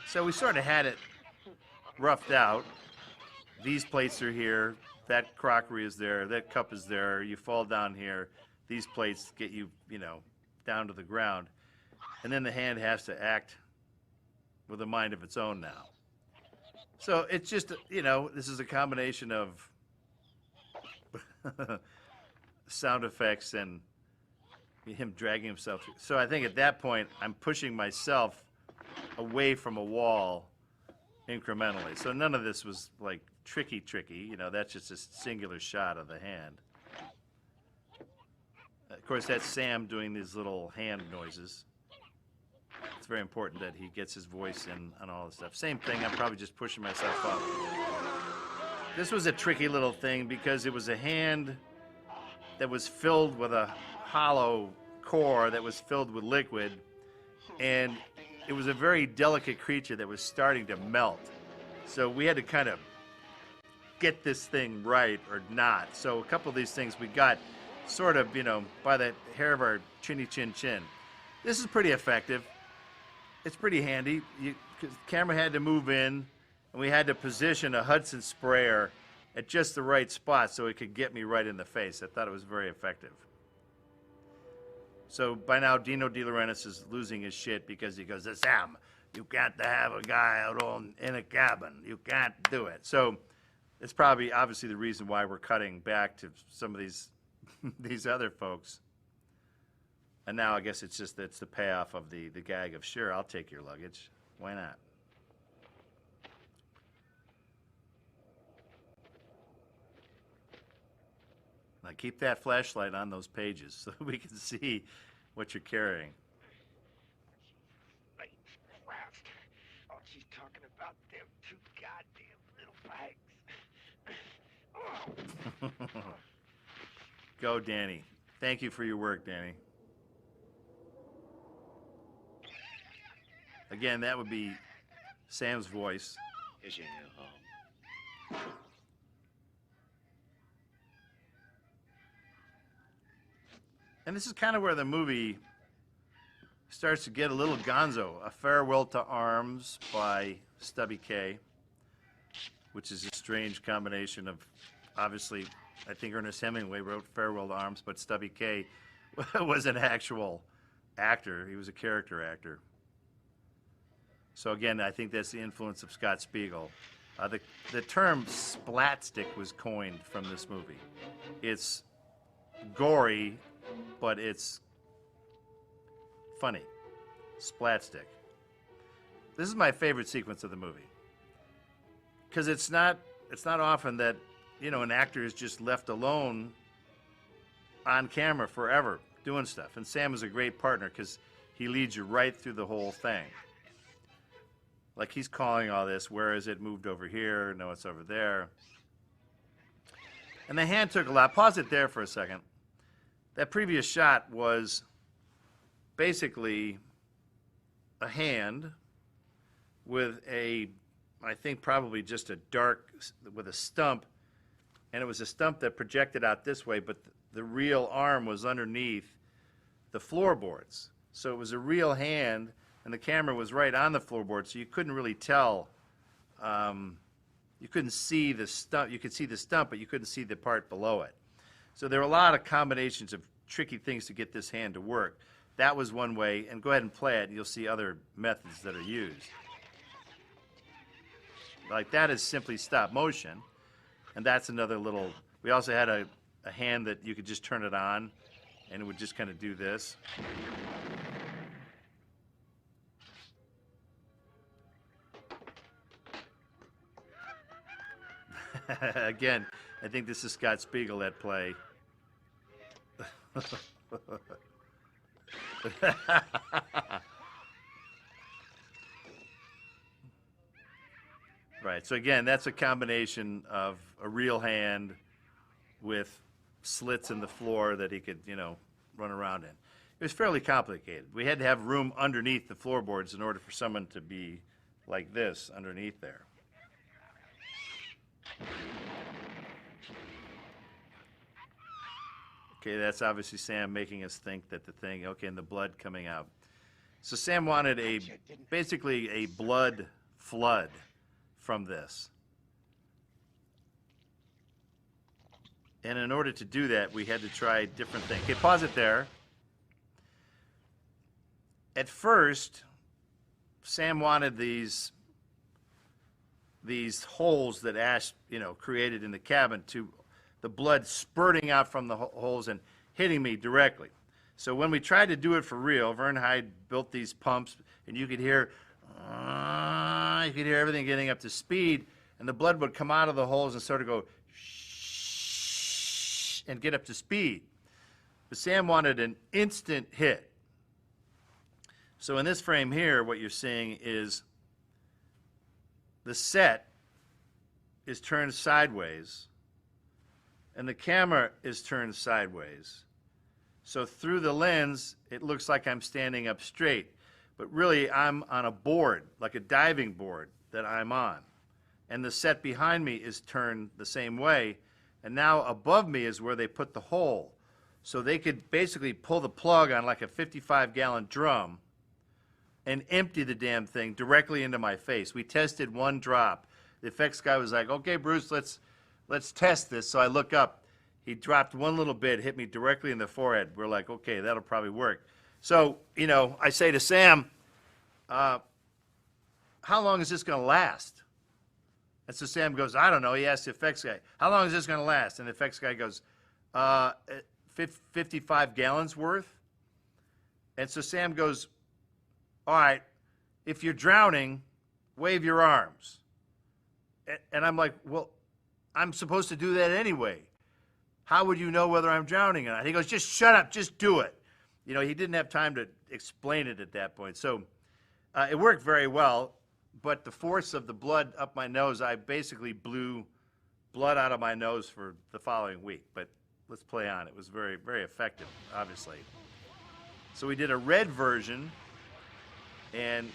S1: So we sort of had it roughed out. These plates are here. That crockery is there. That cup is there. You fall down here. These plates get you, you know, down to the ground. And then the hand has to act with a mind of its own now. So it's just, you know, this is a combination of sound effects and him dragging himself. So I think at that point, I'm pushing myself away from a wall incrementally. So none of this was like tricky, you know, that's just a singular shot of the hand. Of course, that's Sam doing these little hand noises. It's very important that he gets his voice in on all this stuff. Same thing, I'm probably just pushing myself up. This was a tricky little thing because it was a hand that was filled with a hollow core that was filled with liquid, and it was a very delicate creature that was starting to melt. So we had to kind of get this thing right or not. So a couple of these things we got sort of, you know, by the hair of our chinny chin chin. This is pretty effective. It's pretty handy. The camera had to move in, and we had to position a Hudson sprayer at just the right spot so it could get me right in the face. I thought it was very effective. So by now, Dino De Laurentiis is losing his shit because he goes, Sam, you can't have a guy out in a cabin. You can't do it. So it's probably obviously the reason why we're cutting back to some of these these other folks. And now I guess it's just that's the payoff of the gag of, sure, I'll take your luggage. Why not? Now keep that flashlight on those pages so we can see what you're carrying.
S2: Like, fast. Oh, she's talking about them two goddamn little bags. Oh.
S1: Go, Danny. Thank you for your work, Danny. Again, that would be Sam's voice.
S2: Here's your new home.
S1: And this is kind of where the movie starts to get a little gonzo. A Farewell to Arms by Stubby K, which is a strange combination of, obviously, I think Ernest Hemingway wrote Farewell to Arms, but Stubby K was an actual actor. He was a character actor. So again, I think that's the influence of Scott Spiegel. The term splatstick was coined from this movie. It's gory, but it's funny. Splatstick. This is my favorite sequence of the movie, because it's not often that, you know, an actor is just left alone on camera forever doing stuff. And Sam is a great partner because he leads you right through the whole thing. Like, he's calling all this, where is it, moved over here, no, it's over there. And the hand took a lot. Pause it there for a second. That previous shot was basically a hand with a, I think probably just a dark, with a stump, and it was a stump that projected out this way, but the real arm was underneath the floorboards. So it was a real hand, and the camera was right on the floorboard, so you couldn't really tell. You couldn't see the stump. You could see the stump, but you couldn't see the part below it. So there were a lot of combinations of tricky things to get this hand to work. That was one way, and go ahead and play it, and you'll see other methods that are used. Like, that is simply stop motion, and that's another little. We also had a hand that you could just turn it on, and it would just kind of do this. Again, I think this is Scott Spiegel at play. Right, so again, that's a combination of a real hand with slits in the floor that he could, you know, run around in. It was fairly complicated. We had to have room underneath the floorboards in order for someone to be like this underneath there. Okay, that's obviously Sam making us think that the thing, okay, and the blood coming out. So Sam wanted basically a blood flood from this. And in order to do that, we had to try different things. Okay, pause it there. At first, Sam wanted these holes that Ash, you know, created in the cabin, to the blood spurting out from the holes and hitting me directly. So when we tried to do it for real, Vern Hyde built these pumps, and you could hear everything getting up to speed, and the blood would come out of the holes and sort of go shh and get up to speed. But Sam wanted an instant hit. So in this frame here, what you're seeing is the set is turned sideways, and the camera is turned sideways. So through the lens, it looks like I'm standing up straight, but really I'm on a board, like a diving board that I'm on. And the set behind me is turned the same way, and now above me is where they put the hole. So they could basically pull the plug on like a 55-gallon drum and empty the damn thing directly into my face. We tested one drop. The effects guy was like, okay, Bruce, let's test this. So I look up. He dropped one little bit, hit me directly in the forehead. We're like, okay, that'll probably work. So, you know, I say to Sam, how long is this going to last? And so Sam goes, I don't know. He asked the effects guy, how long is this going to last? And the effects guy goes, 55 gallons worth. And so Sam goes, all right, if you're drowning, wave your arms. And I'm like, well, I'm supposed to do that anyway. How would you know whether I'm drowning or not? He goes, just shut up, just do it. You know, he didn't have time to explain it at that point. So it worked very well, but the force of the blood up my nose, I basically blew blood out of my nose for the following week. But let's play on. It was very, very effective, obviously. So we did a red version, and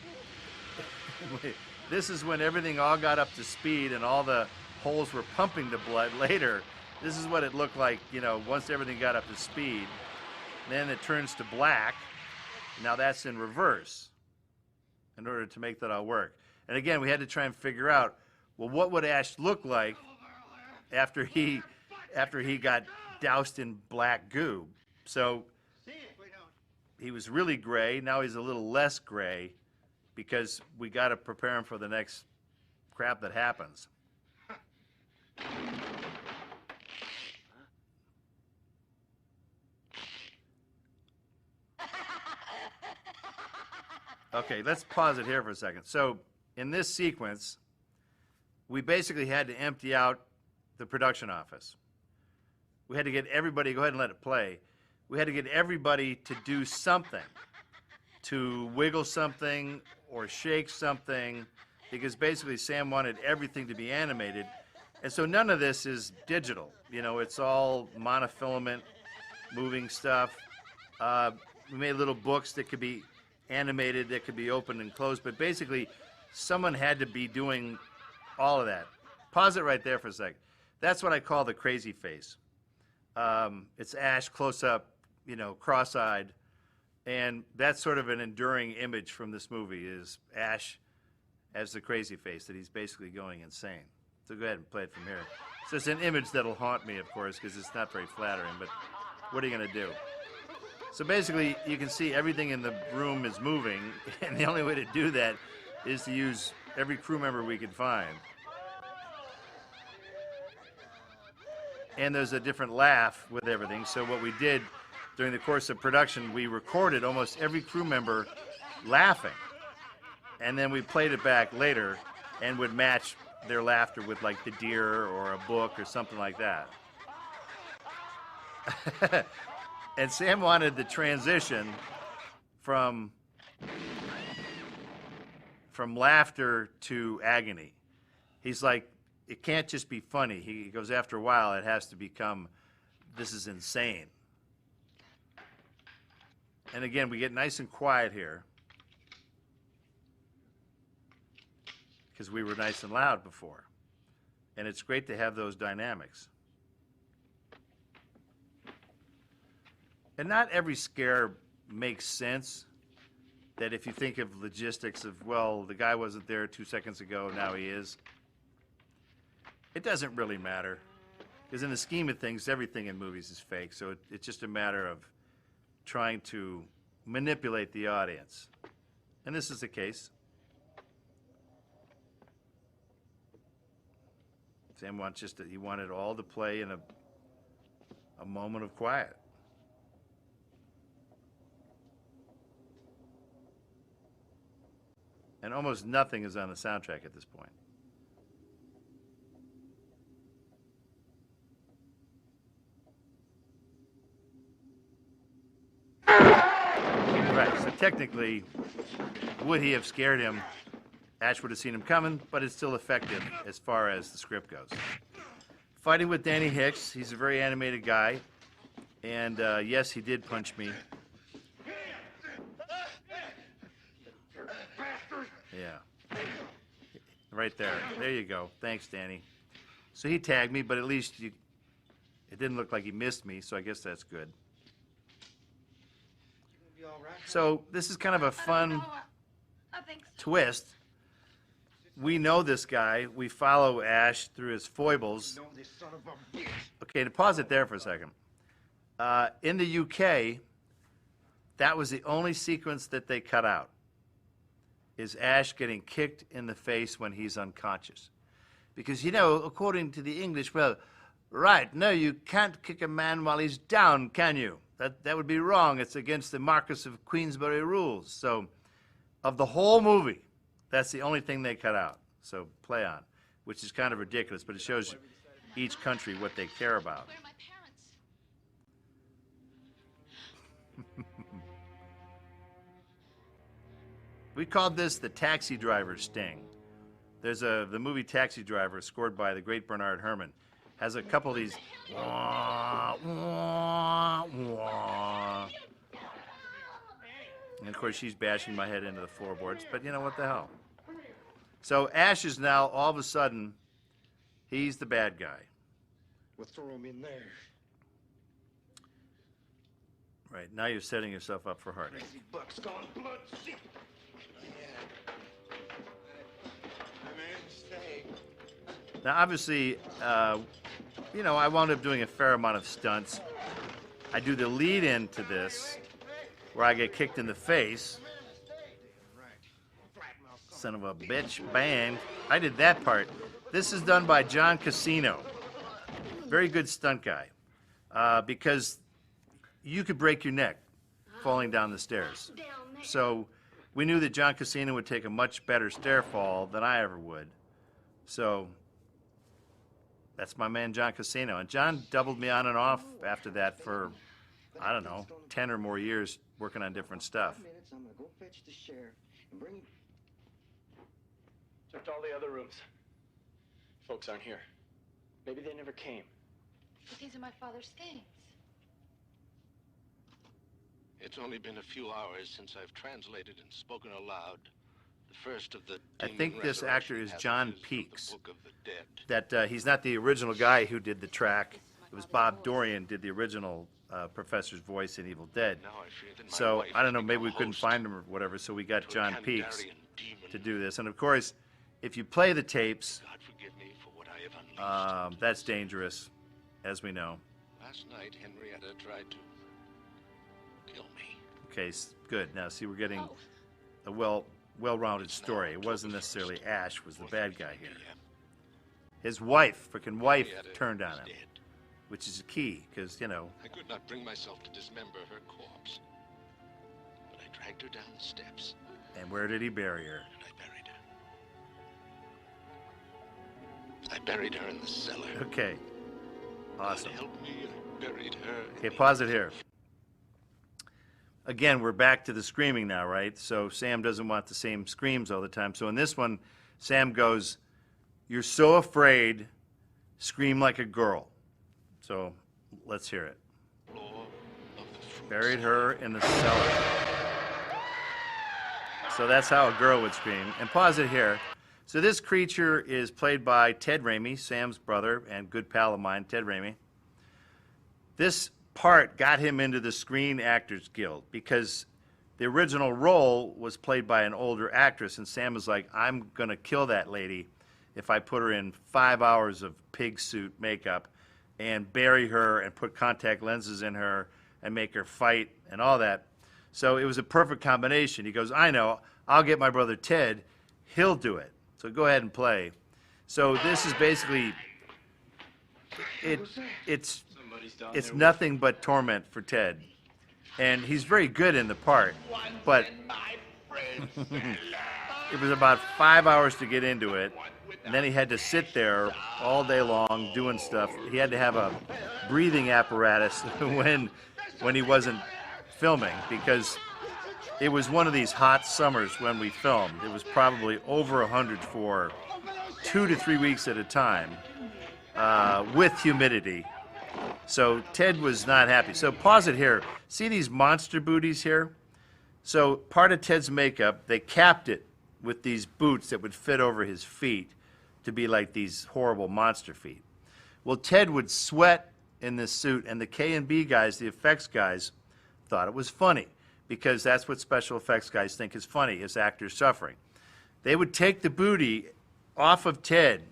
S1: this is when everything all got up to speed and all the holes were pumping the blood later. This is what it looked like, you know, once everything got up to speed. Then it turns to black. Now that's in reverse in order to make that all work. And again, we had to try and figure out, well, what would Ash look like after he got doused in black goo? So he was really gray. Now he's a little less gray because we got to prepare him for the next crap that happens. Okay, let's pause it here for a second. So in this sequence, we basically had to empty out the production office. We had to get everybody, go ahead and let it play. We had to get everybody to do something, to wiggle something or shake something, because basically Sam wanted everything to be animated. And so none of this is digital. You know, it's all monofilament, moving stuff. We made little books that could be animated, that could be opened and closed, but basically someone had to be doing all of that. Pause it right there for a sec. That's what I call the crazy face. It's Ash close up, you know, cross-eyed, and that's sort of an enduring image from this movie, is Ash as the crazy face, that he's basically going insane. So go ahead and play it from here. So it's an image that'll haunt me, of course, because it's not very flattering, but what are you going to do? So basically, you can see everything in the room is moving, and the only way to do that is to use every crew member we could find. And there's a different laugh with everything, so what we did during the course of production, we recorded almost every crew member laughing, and then we played it back later and would match their laughter with like the deer or a book or something like that. And Sam wanted the transition from laughter to agony. He's like, it can't just be funny. He goes, after a while, it has to become, this is insane. And again, we get nice and quiet here, because we were nice and loud before. And it's great to have those dynamics. And not every scare makes sense, that if you think of logistics of, well, the guy wasn't there 2 seconds ago, now he is. It doesn't really matter, because in the scheme of things, everything in movies is fake, so it's just a matter of trying to manipulate the audience. And this is the case. Sam wants he wanted all to play in a moment of quiet. And almost nothing is on the soundtrack at this point. Right, so technically, would he have scared him? Ash would have seen him coming, but it's still effective as far as the script goes. Fighting with Danny Hicks, he's a very animated guy, and yes, he did punch me. Yeah. Right there. There you go. Thanks, Danny. So he tagged me, but at least it didn't look like he missed me, so I guess that's good. So this is kind of a fun twist. We know this guy. We follow Ash through his foibles. Okay, to pause it there for a second. In the UK, that was the only sequence that they cut out, is Ash getting kicked in the face when he's unconscious. Because, you know, according to the English, well, right, no, you can't kick a man while he's down, can you? That would be wrong. It's against the Marquis of Queensberry rules. So, of the whole movie, that's the only thing they cut out. So, play on, which is kind of ridiculous, but it shows each country what they care about.
S4: Where are my parents?
S1: We called this the taxi driver sting. There's the movie Taxi Driver, scored by the great Bernard Herrmann, has a couple of these wah, wah, wah. And of course she's bashing my head into the floorboards, but you know what the hell. So Ash is now all of a sudden, he's the bad guy.
S2: We'll throw him in there.
S1: Right, now you're setting yourself up for heartache.
S2: Crazy buck's gone blood sick.
S1: Now, obviously, you know, I wound up doing a fair amount of stunts. I do the lead in to this, where I get kicked in the face. Son of a bitch, bang. I did that part. This is done by John Casino. Very good stunt guy. Because you could break your neck falling down the stairs. So we knew that John Casino would take a much better stair fall than I ever would. So that's my man John Casino. And John doubled me on and off after that for, I don't know, 10 or more years working on different stuff.
S2: I'm gonna go fetch the sheriff and bring.
S5: Checked all the other rooms. Folks aren't here. Maybe they never came.
S4: But these are my father's things.
S6: It's only been a few hours since I've translated and spoken aloud the first of the.
S1: I think this actor is John Peaks.
S6: Book of the Dead.
S1: That he's not the original guy who did the track. It was Bob Dorian did the original professor's voice in Evil Dead.
S6: Now I fear that my
S1: So
S6: wife
S1: I don't know,
S6: has
S1: maybe we
S6: become
S1: couldn't
S6: host
S1: find him or whatever. So we got
S6: to a
S1: John Peaks
S6: Kandarian demon.
S1: to do this. And of course, if you play the tapes,
S6: God forgive me for what I have unleashed.
S1: that's dangerous, as we know.
S6: Last night, Henrietta tried to kill me.
S1: Okay, good. Now, see, we're getting a well-rounded story. It wasn't necessarily Ash was the bad guy here. His wife, freaking wife, turned on him,
S6: Dead.
S1: which is key, because, you know,
S6: I could not bring myself to dismember her corpse, but I dragged her down the steps
S1: and where did he bury her?
S6: and I buried her. I buried her in the cellar.
S1: Okay, awesome.
S6: God help me, I buried her.
S1: Okay, pause it here. Again, we're back to the screaming now, right? So Sam doesn't want the same screams all the time. So in this one, Sam goes, "You're so afraid, scream like a girl." So let's hear it.
S6: Floor of the fruit
S1: Buried
S6: cellar.
S1: her in the cellar. So that's how a girl would scream. And pause it here. So this creature is played by Ted Raimi, Sam's brother and good pal of mine, Ted Raimi. This part got him into the Screen Actors Guild because the original role was played by an older actress, and Sam was like, "I'm going to kill that lady if I put her in 5 hours of pig suit makeup and bury her and put contact lenses in her and make her fight and all that." So it was a perfect combination. He goes, "I know, I'll get my brother Ted, he'll do it. So go ahead and play." So this is basically, it's
S5: Somebody's down
S1: it's
S5: there.
S1: nothing but torment for Ted. And he's very good in the part, but it was about 5 hours to get into it, and then he had to sit there all day long doing stuff. He had to have a breathing apparatus when he wasn't filming, because it was one of these hot summers when we filmed. It was probably over 100 for 2 to 3 weeks at a time, with humidity. So Ted was not happy. So pause it here. See these monster booties here? So part of Ted's makeup, they capped it with these boots that would fit over his feet to be like these horrible monster feet. Well, Ted would sweat in this suit, and the K&B guys, the effects guys, thought it was funny, because that's what special effects guys think is funny, is actors suffering. They would take the booty off of Ted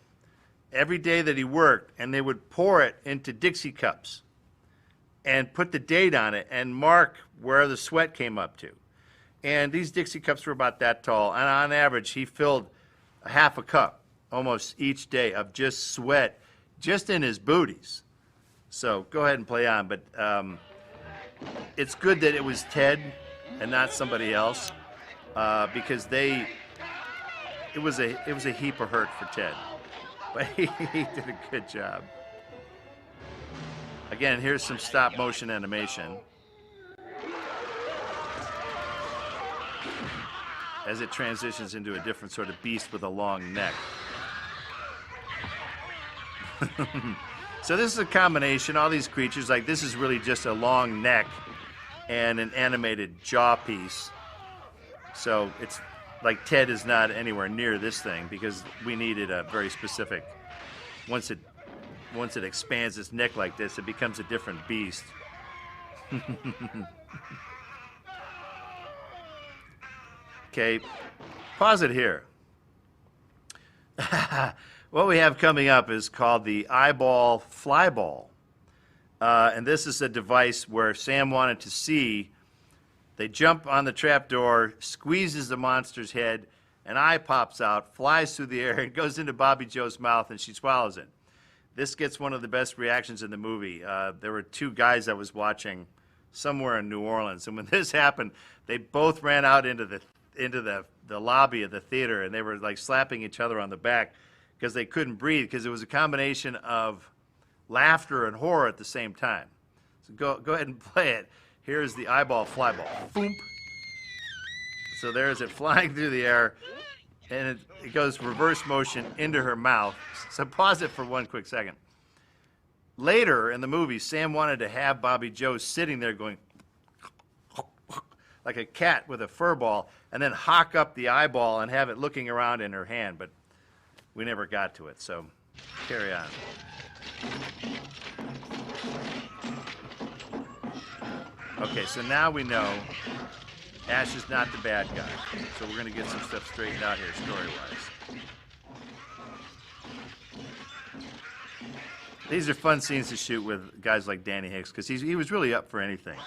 S1: every day that he worked, and they would pour it into Dixie cups and put the date on it and mark where the sweat came up to. And these Dixie cups were about that tall, and on average, he filled a half a cup almost each day of just sweat, just in his booties. So go ahead and play on, but it's good that it was Ted and not somebody else, because it was a heap of hurt for Ted. But he did a good job. Again, here's some stop motion animation. as it transitions into a different sort of beast with a long neck. So this is a combination, all these creatures, like this is really just a long neck and an animated jaw piece. So it's like Ted is not anywhere near this thing because we needed a very specific, once it expands its neck like this, it becomes a different beast. Okay, pause it here. What we have coming up is called the eyeball flyball. And this is a device where Sam wanted to see, they jump on the trapdoor, squeezes the monster's head, an eye pops out, flies through the air, and goes into Bobby Joe's mouth, and she swallows it. This gets one of the best reactions in the movie. There were two guys I was watching somewhere in New Orleans, and when this happened, they both ran out into the lobby of the theater, and they were like slapping each other on the back because they couldn't breathe, because it was a combination of laughter and horror at the same time. So go ahead and play it. Here's the eyeball flyball. Boom. So there's it flying through the air, and it goes reverse motion into her mouth. So pause it for one quick second. Later in the movie, Sam wanted to have Bobby Joe sitting there going like a cat with a fur ball, and then hawk up the eyeball and have it looking around in her hand, but we never got to it, so carry on. Okay, so now we know Ash is not the bad guy, so we're going to get some stuff straightened out here story-wise. These are fun scenes to shoot with guys like Danny Hicks, because he was really up for anything.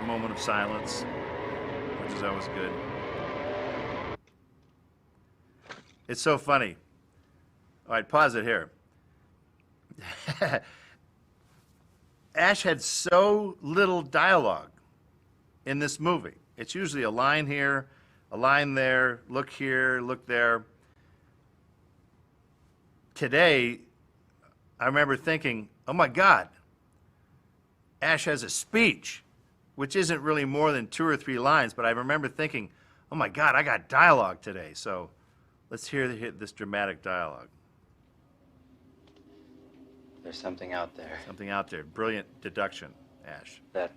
S1: Moment of silence, which is always good. It's so funny. All right, pause it here. Ash had so little dialogue in this movie. It's usually a line here, a line there, look here, look there. Today, I remember thinking, oh my God, Ash has a speech, which isn't really more than 2 or 3 lines, but I remember thinking, oh my God, I got dialogue today. So let's hear this dramatic dialogue.
S7: There's something out there.
S1: Something out there. Brilliant deduction, Ash.
S7: That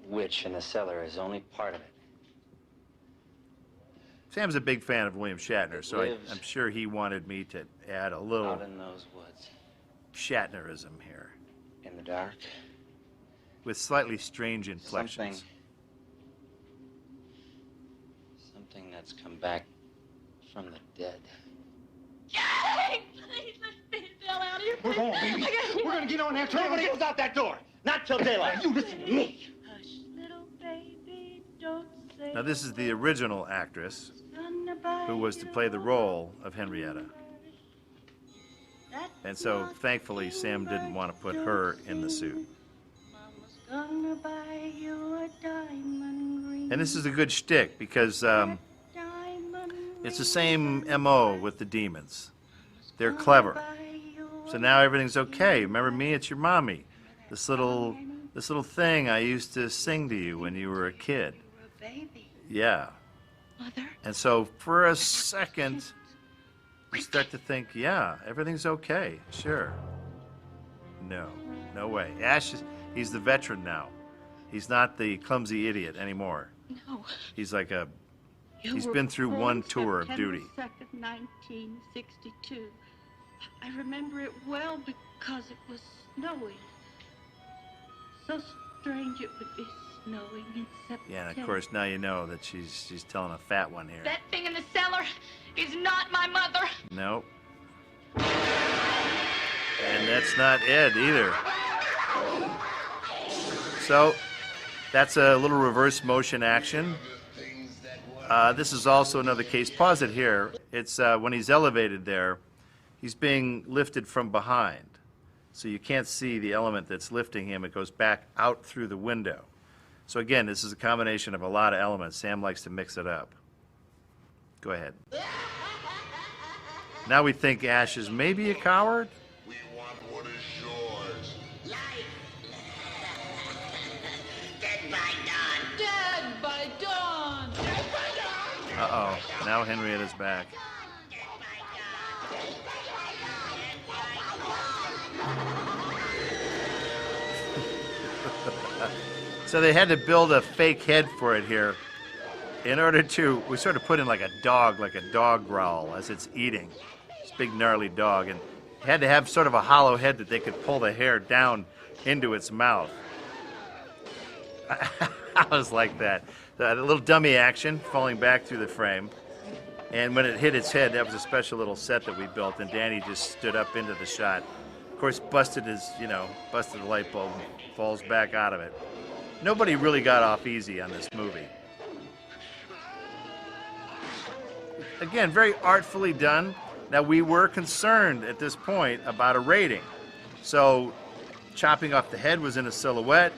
S7: witch in the cellar is only part of it.
S1: Sam's a big fan of William Shatner, so
S7: lives
S1: I'm sure he wanted me to add a little
S7: out in those woods.
S1: Shatnerism here,
S7: In the dark.
S1: with slightly strange inflections.
S7: Something that's come back from the dead.
S4: Yay! Please, let's get the hell out of here.
S2: We're going, baby. We're gonna get on there. Nobody goes out that door. Not till daylight. You listen to me.
S8: Hush, little baby, don't say
S1: Now this is the original actress who was to play the role of Henrietta. And so thankfully Sam didn't want to put her in the suit.
S8: Gonna buy you a diamond ring.
S1: And this is a good shtick because it's the same MO with the demons. They're clever. So now everything's okay. Remember me? It's your mommy. This little thing I used to sing to you when you were a kid. Yeah.
S4: Mother?
S1: And so for a second, you start to think, yeah, everything's okay. Sure. No way. Ash he's the veteran now. He's not the clumsy idiot anymore.
S4: No.
S1: He's like he's been through one tour of duty.
S8: September 2nd, 1962. I remember it well because it was snowing. So strange it would be snowing in September.
S1: Yeah, and of course now you know that she's telling a fat one here.
S4: That thing in the cellar is not my mother.
S1: Nope. And that's not Ed either. So that's a little reverse motion action. This is also another case. Pause it here. It's when he's elevated there, he's being lifted from behind. So you can't see the element that's lifting him. It goes back out through the window. So again, this is a combination of a lot of elements. Sam likes to mix it up. Go ahead. Now we think Ash is maybe a coward?
S9: We want what is yours.
S3: Dead by dawn.
S8: Dead by dawn.
S1: Uh-oh. Now Henrietta's back. So they had to build a fake head for it here in order to, we sort of put in like a dog growl as it's eating. This big gnarly dog. And it had to have sort of a hollow head that they could pull the hair down into its mouth. I was like that. A little dummy action falling back through the frame. And when it hit its head, that was a special little set that we built, and Danny just stood up into the shot. Of course, busted the light bulb, and falls back out of it. Nobody really got off easy on this movie. Again, very artfully done. Now, we were concerned at this point about a rating. So, chopping off the head was in a silhouette.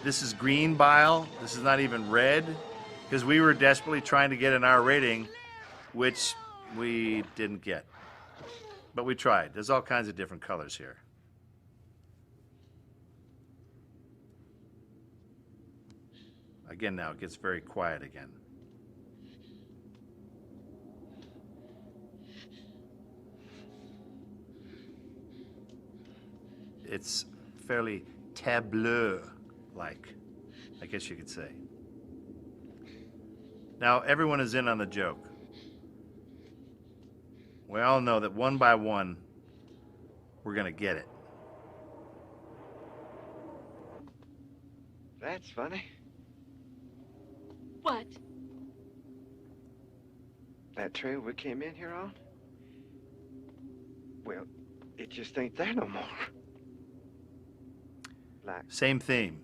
S1: This is green bile. This is not even red, because we were desperately trying to get an R rating, which we didn't get. But we tried. There's all kinds of different colors here. Again, now it gets very quiet again. It's fairly tableau-like, I guess you could say. Now, everyone is in on the joke. We all know that one by one, we're going to get it.
S2: That's funny.
S4: What?
S2: That trail we came in here on? Well, it just ain't there no more. Like
S1: Same theme.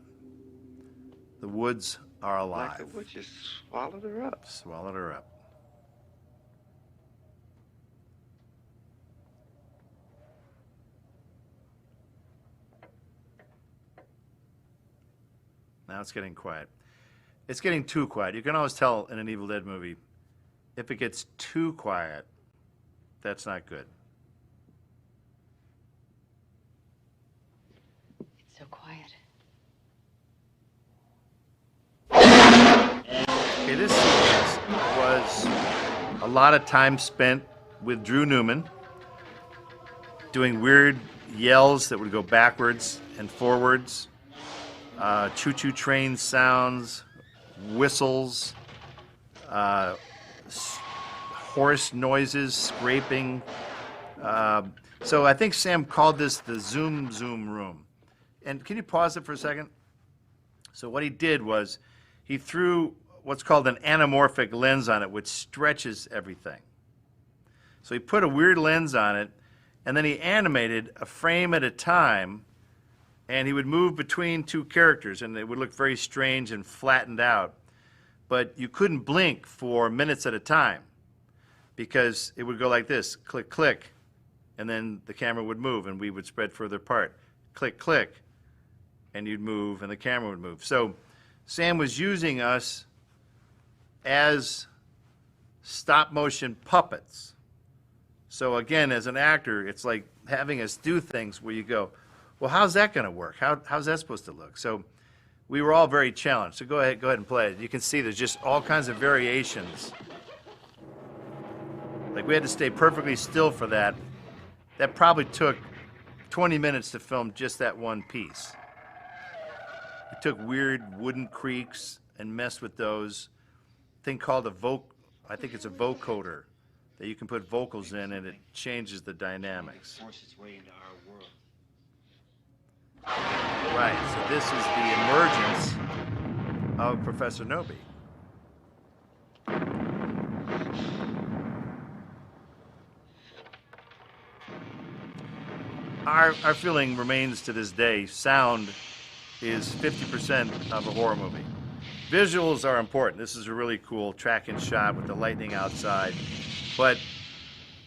S1: The woods are alive.
S2: Like the woods just swallowed her up.
S1: Swallowed her up. Now it's getting quiet. It's getting too quiet. You can always tell in an Evil Dead movie, if it gets too quiet, that's not good.
S4: It's so quiet.
S1: Okay, this sequence was a lot of time spent with Drew Newman doing weird yells that would go backwards and forwards, choo-choo train sounds, whistles, hoarse noises, scraping. So I think Sam called this the zoom room. And can you pause it for a second? So what he did was he threw what's called an anamorphic lens on it, which stretches everything. So he put a weird lens on it, and then he animated a frame at a time, and he would move between two characters, and it would look very strange and flattened out. But you couldn't blink for minutes at a time, because it would go like this, click, click, and then the camera would move, and we would spread further apart. Click, click, and you'd move, and the camera would move. So Sam was using us as stop-motion puppets. So again, as an actor, it's like having us do things where you go, well, how's that going to work? How's that supposed to look? So we were all very challenged. So go ahead and play it. You can see there's just all kinds of variations. Like we had to stay perfectly still for that. That probably took 20 minutes to film just that one piece. We took weird wooden creaks and messed with those. Thing called I think it's a vocoder that you can put vocals in, and it changes the dynamics.
S7: Force its way into our world.
S1: Right, so this is the emergence of Professor Noby. Our feeling remains to this day, sound is 50% of a horror movie. Visuals are important. This is a really cool tracking shot with the lightning outside, but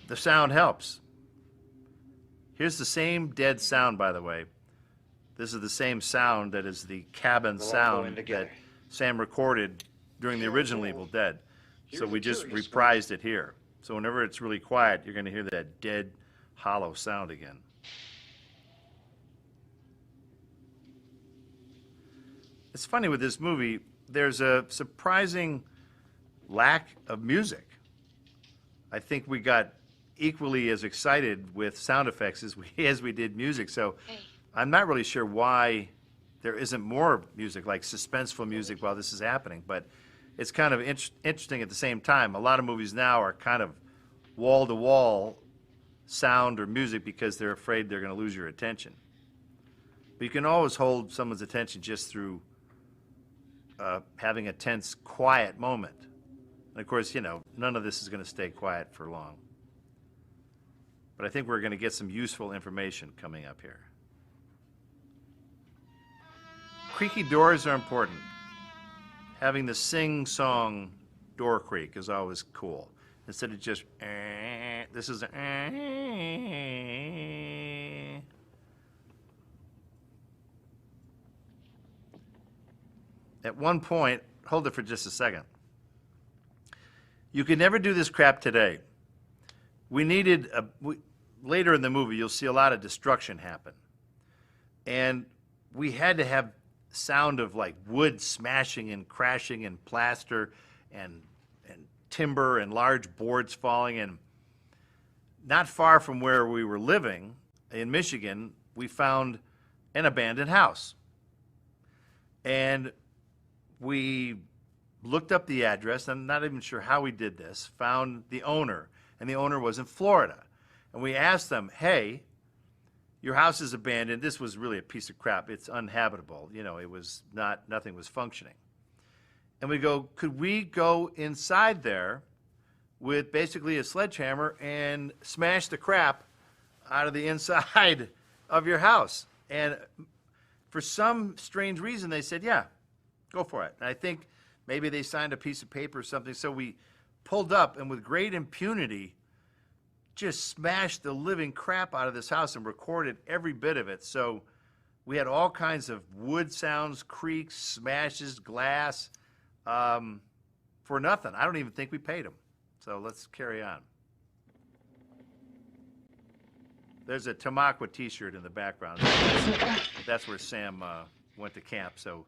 S1: the sound helps. Here's the same dead sound, by the way. This is the same sound that is the cabin sound that Sam recorded during the original Evil Dead. So we just reprised it here. So whenever it's really quiet, you're going to hear that dead, hollow sound again. It's funny with this movie, there's a surprising lack of music. I think we got equally as excited with sound effects as we did music. So I'm not really sure why there isn't more music, like suspenseful music while this is happening. But it's kind of interesting at the same time. A lot of movies now are kind of wall-to-wall sound or music because they're afraid they're going to lose your attention. But you can always hold someone's attention just through having a tense, quiet moment. And of course, you know, none of this is going to stay quiet for long. But I think we're going to get some useful information coming up here. Creaky doors are important. Having the sing-song door creak is always cool. Instead of just, this is At one point, hold it for just a second. You could never do this crap today. We needed, later in the movie, you'll see a lot of destruction happen. And we had to have sound of like wood smashing and crashing and plaster and timber and large boards falling. And not far from where we were living in Michigan, we found an abandoned house. And we looked up the address. I'm not even sure how we did this, found the owner, and the owner was in Florida. And we asked them, hey, your house is abandoned. This was really a piece of crap. It's uninhabitable. You know, it was not, nothing was functioning. And we go, could we go inside there with basically a sledgehammer and smash the crap out of the inside of your house? And for some strange reason, they said, yeah, go for it. And I think maybe they signed a piece of paper or something. So we pulled up and with great impunity just smashed the living crap out of this house and recorded every bit of it. So we had all kinds of wood sounds, creaks, smashes, glass, for nothing. I don't even think we paid them. So let's carry on. There's a Tamaqua t-shirt in the background. That's where Sam went to camp. So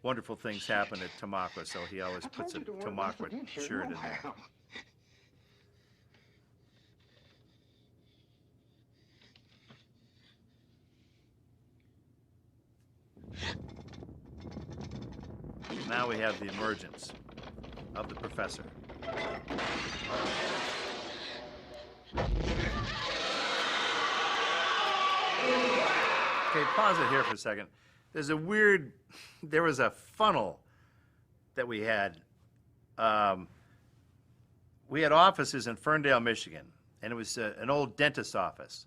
S1: wonderful things happen at Tamaqua, so he always puts a Tamaqua shirt in there. Now we have the emergence of the professor. Okay, pause it here for a second. There was a funnel that we had. We had offices in Ferndale, Michigan, and it was an old dentist's office.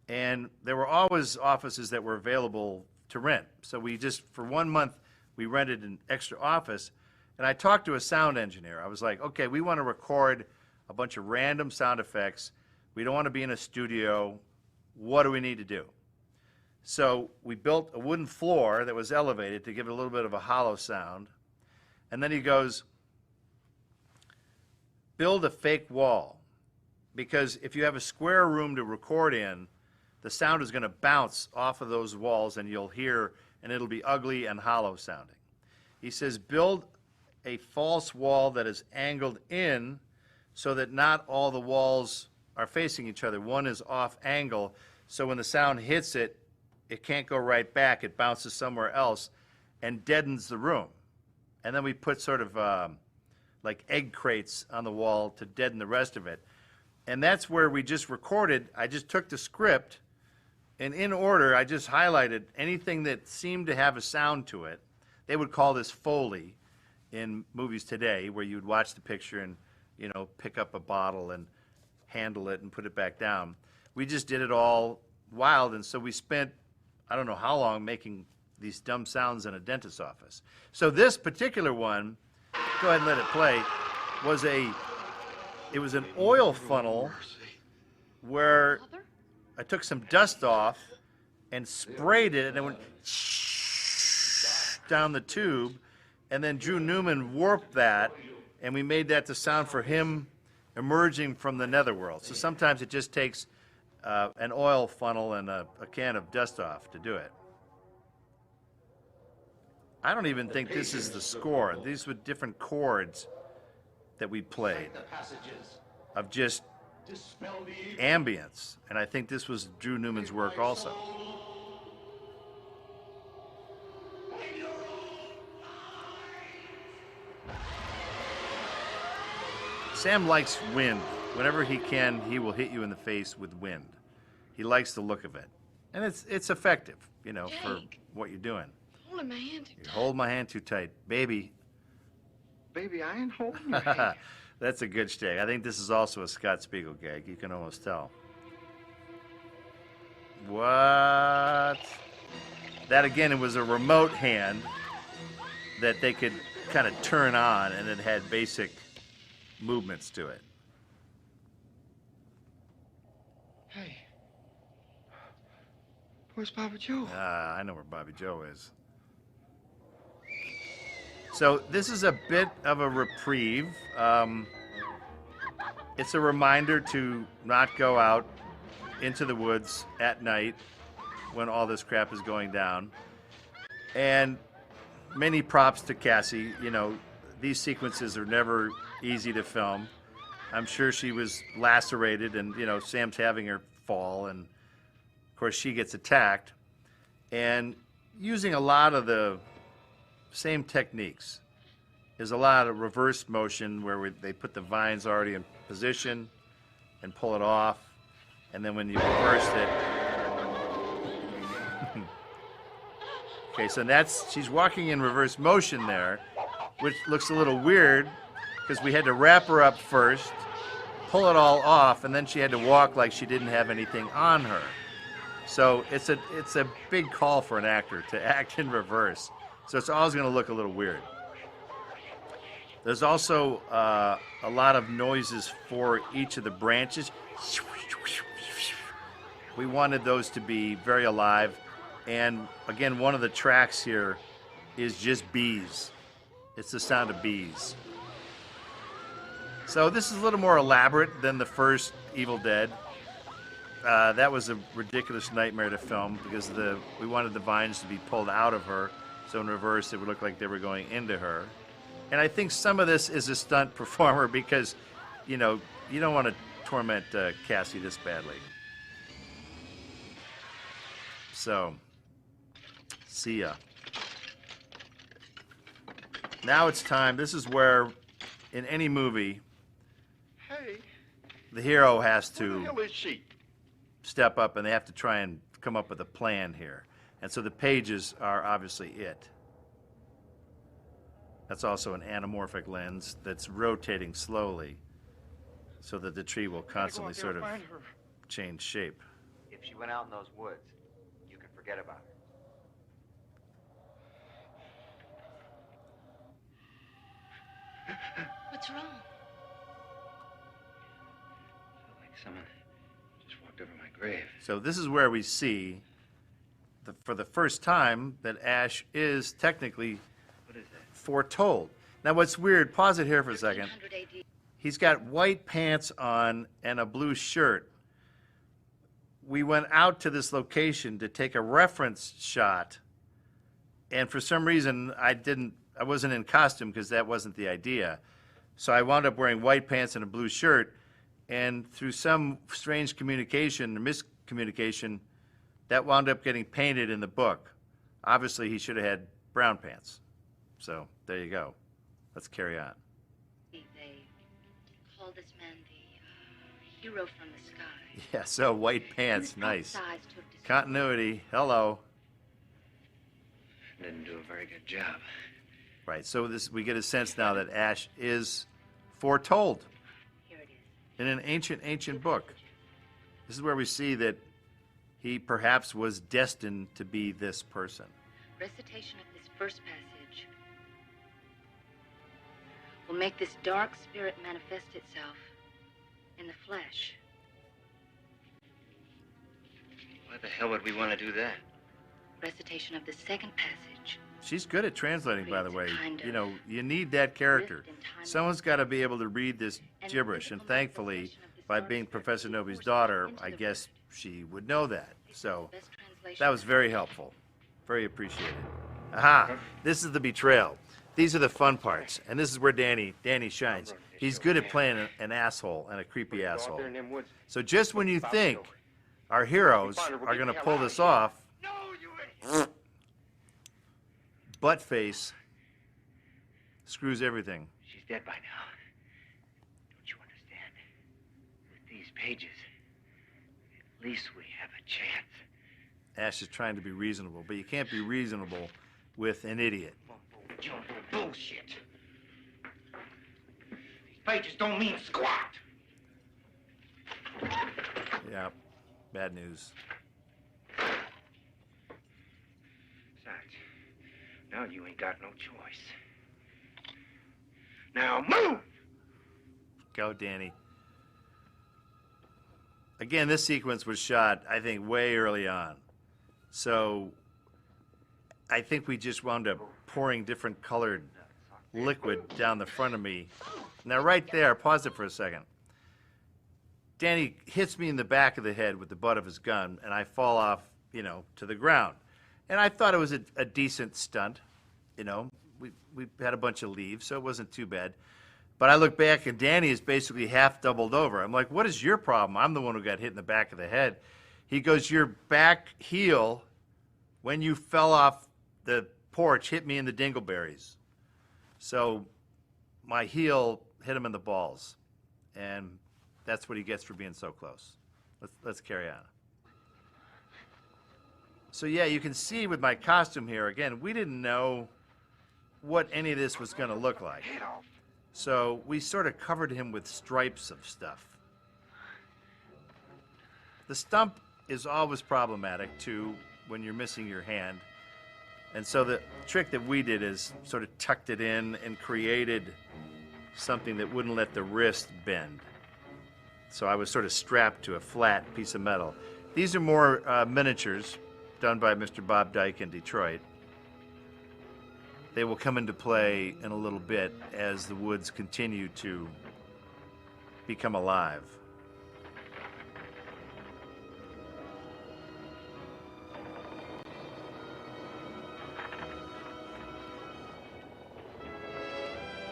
S1: And there were always offices that were available to rent. So we just, for 1 month, we rented an extra office. And I talked to a sound engineer. I was like, okay, we want to record a bunch of random sound effects. We don't want to be in a studio. What do we need to do? So we built a wooden floor that was elevated to give it a little bit of a hollow sound. And then he goes, build a fake wall. Because if you have a square room to record in, the sound is going to bounce off of those walls and you'll hear, and it'll be ugly and hollow sounding. He says, build a false wall that is angled in so that not all the walls are facing each other. One is off angle, so when the sound hits it, it can't go right back. It bounces somewhere else and deadens the room. And then we put sort of like egg crates on the wall to deaden the rest of it. And that's where we just recorded. I just took the script, and in order, I just highlighted anything that seemed to have a sound to it. They would call this Foley in movies today, where you'd watch the picture and, you know, pick up a bottle and handle it and put it back down. We just did it all wild, and so we spent, I don't know how long, making these dumb sounds in a dentist's office. So this particular one, go ahead and let it play, it was an oil funnel where I took some dust off and sprayed it, and it went down the tube, and then Drew Newman warped that, and we made that the sound for him emerging from the netherworld. So sometimes it just takes an oil funnel and a can of dust off to do it. I don't even think this is the score. These were different chords that we played of just ambience. And I think this was Drew Newman's work also. Sam likes wind. Whenever he can, he will hit you in the face with wind. He likes the look of it. And it's effective, you know, for what you're doing.
S2: Holding my hand too
S1: You
S2: tight.
S1: hold my hand too tight. Baby.
S2: Baby, I ain't holding your hand.
S1: That's a good shtick. I think this is also a Scott Spiegel gag. You can almost tell. What? That, again, it was a remote hand that they could kind of turn on, and it had basic movements to it.
S2: Hey. Where's Papa Joe?
S1: I know where Bobby Joe is. So this is a bit of a reprieve. It's a reminder to not go out into the woods at night when all this crap is going down. And many props to Cassie. You know, these sequences are never easy to film. I'm sure she was lacerated, and, you know, Sam's having her fall, and of course she gets attacked. And using a lot of the same techniques. There's a lot of reverse motion where they put the vines already in position and pull it off, and then when you reverse it. Okay, so she's walking in reverse motion there, which looks a little weird because we had to wrap her up first, pull it all off, and then she had to walk like she didn't have anything on her. So it's a big call for an actor to act in reverse. So it's always going to look a little weird. There's also a lot of noises for each of the branches. We wanted those to be very alive. And again, one of the tracks here is just bees. It's the sound of bees. So this is a little more elaborate than the first Evil Dead. That was a ridiculous nightmare to film because we wanted the vines to be pulled out of her, so in reverse it would look like they were going into her. And I think some of this is a stunt performer because, you know, you don't want to torment Cassie this badly. So, see ya. Now it's time. This is where, in any movie,
S2: Hey,
S1: the hero has
S2: where the
S1: to
S2: hell is she?
S1: step up, and they have to try and come up with a plan here. And so the pages are obviously it. That's also an anamorphic lens that's rotating slowly so that the tree will constantly sort of change shape.
S10: If she went out in those woods, you can forget about her.
S4: What's wrong?
S10: Felt like someone just walked over my grave.
S1: So this is where we see, for the first time, that Ash is technically
S10: What is that?
S1: foretold. Now what's weird, pause it here for a second.
S4: 1500 AD.
S1: He's got white pants on and a blue shirt. We went out to this location to take a reference shot, and for some reason I wasn't in costume because that wasn't the idea. So I wound up wearing white pants and a blue shirt, and through some strange communication or miscommunication, that wound up getting painted in the book. Obviously he should have had brown pants. So there you go. Let's carry on.
S4: They call this man the hero from the sky.
S1: Yeah, so white pants,
S4: His
S1: nice.
S4: outsides took to
S1: Continuity, hello.
S10: Didn't do a very good job.
S1: Right, so we get a sense now that Ash is foretold
S4: Here it is.
S1: in an ancient book. This is where we see that he perhaps was destined to be this person.
S4: Recitation of this first passage will make this dark spirit manifest itself in the flesh.
S10: Why the hell would we want to do that?
S4: Recitation of the second passage
S1: She's good at translating, by the way.
S4: Kind of
S1: You know, you need that character.
S4: rift in time.
S1: Someone's got to be able to read this
S4: And
S1: gibberish, and
S4: invisible
S1: thankfully,
S4: manifestation of this
S1: by
S4: dark
S1: being
S4: spirit
S1: Professor
S4: is
S1: Novi's
S4: forced
S1: daughter,
S4: into
S1: I
S4: the
S1: guess
S4: rift.
S1: she would know that. So
S4: Best translation
S1: that was
S4: ever.
S1: very helpful, very appreciated. Aha, this is the betrayal. These are the fun parts, and this is where Danny shines. He's good at playing an asshole and a creepy asshole. So just when you think our heroes are going to pull this off,
S2: No, you idiot!
S1: Buttface screws everything.
S10: She's dead by now. Don't you understand? With these pages, at least we have a chance.
S1: Ash is trying to be reasonable, but you can't be reasonable with an idiot.
S2: Jumbo bullshit. These pages don't mean squat.
S1: Yeah, bad news.
S10: Besides, now you ain't got no choice. Now move!
S1: Go, Danny. Again, this sequence was shot, I think, way early on. So I think we just wound up pouring different colored liquid down the front of me. Now, right there, pause it for a second. Danny hits me in the back of the head with the butt of his gun, and I fall off, you know, to the ground. And I thought it was a decent stunt. You know, we had a bunch of leaves, so it wasn't too bad. But I look back, and Danny is basically half doubled over. I'm like, what is your problem? I'm the one who got hit in the back of the head. He goes, your back heel, when you fell off the porch, hit me in the dingleberries. So my heel hit him in the balls. And that's what he gets for being so close. Let's carry on. So yeah, you can see with my costume here, again, we didn't know what any of this was going to look like. So we sort of covered him with stripes of stuff. The stump is always problematic, too, when you're missing your hand. And so the trick that we did is sort of tucked it in and created something that wouldn't let the wrist bend. So I was sort of strapped to a flat piece of metal. These are more miniatures done by Mr. Bob Dyke in Detroit. They will come into play in a little bit as the woods continue to become alive.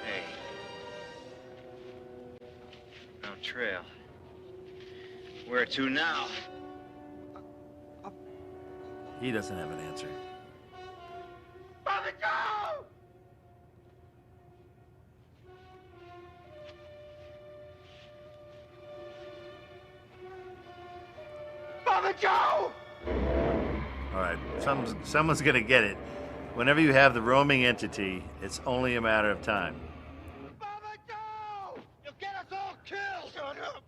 S10: Hey. No trail. Where to now?
S1: He doesn't have an answer.
S2: Father Joe! Father Joe!
S1: All right, someone's going to get it. Whenever you have the roaming entity, it's only a matter of time.
S2: Father Joe! You'll get us all killed! Shut up!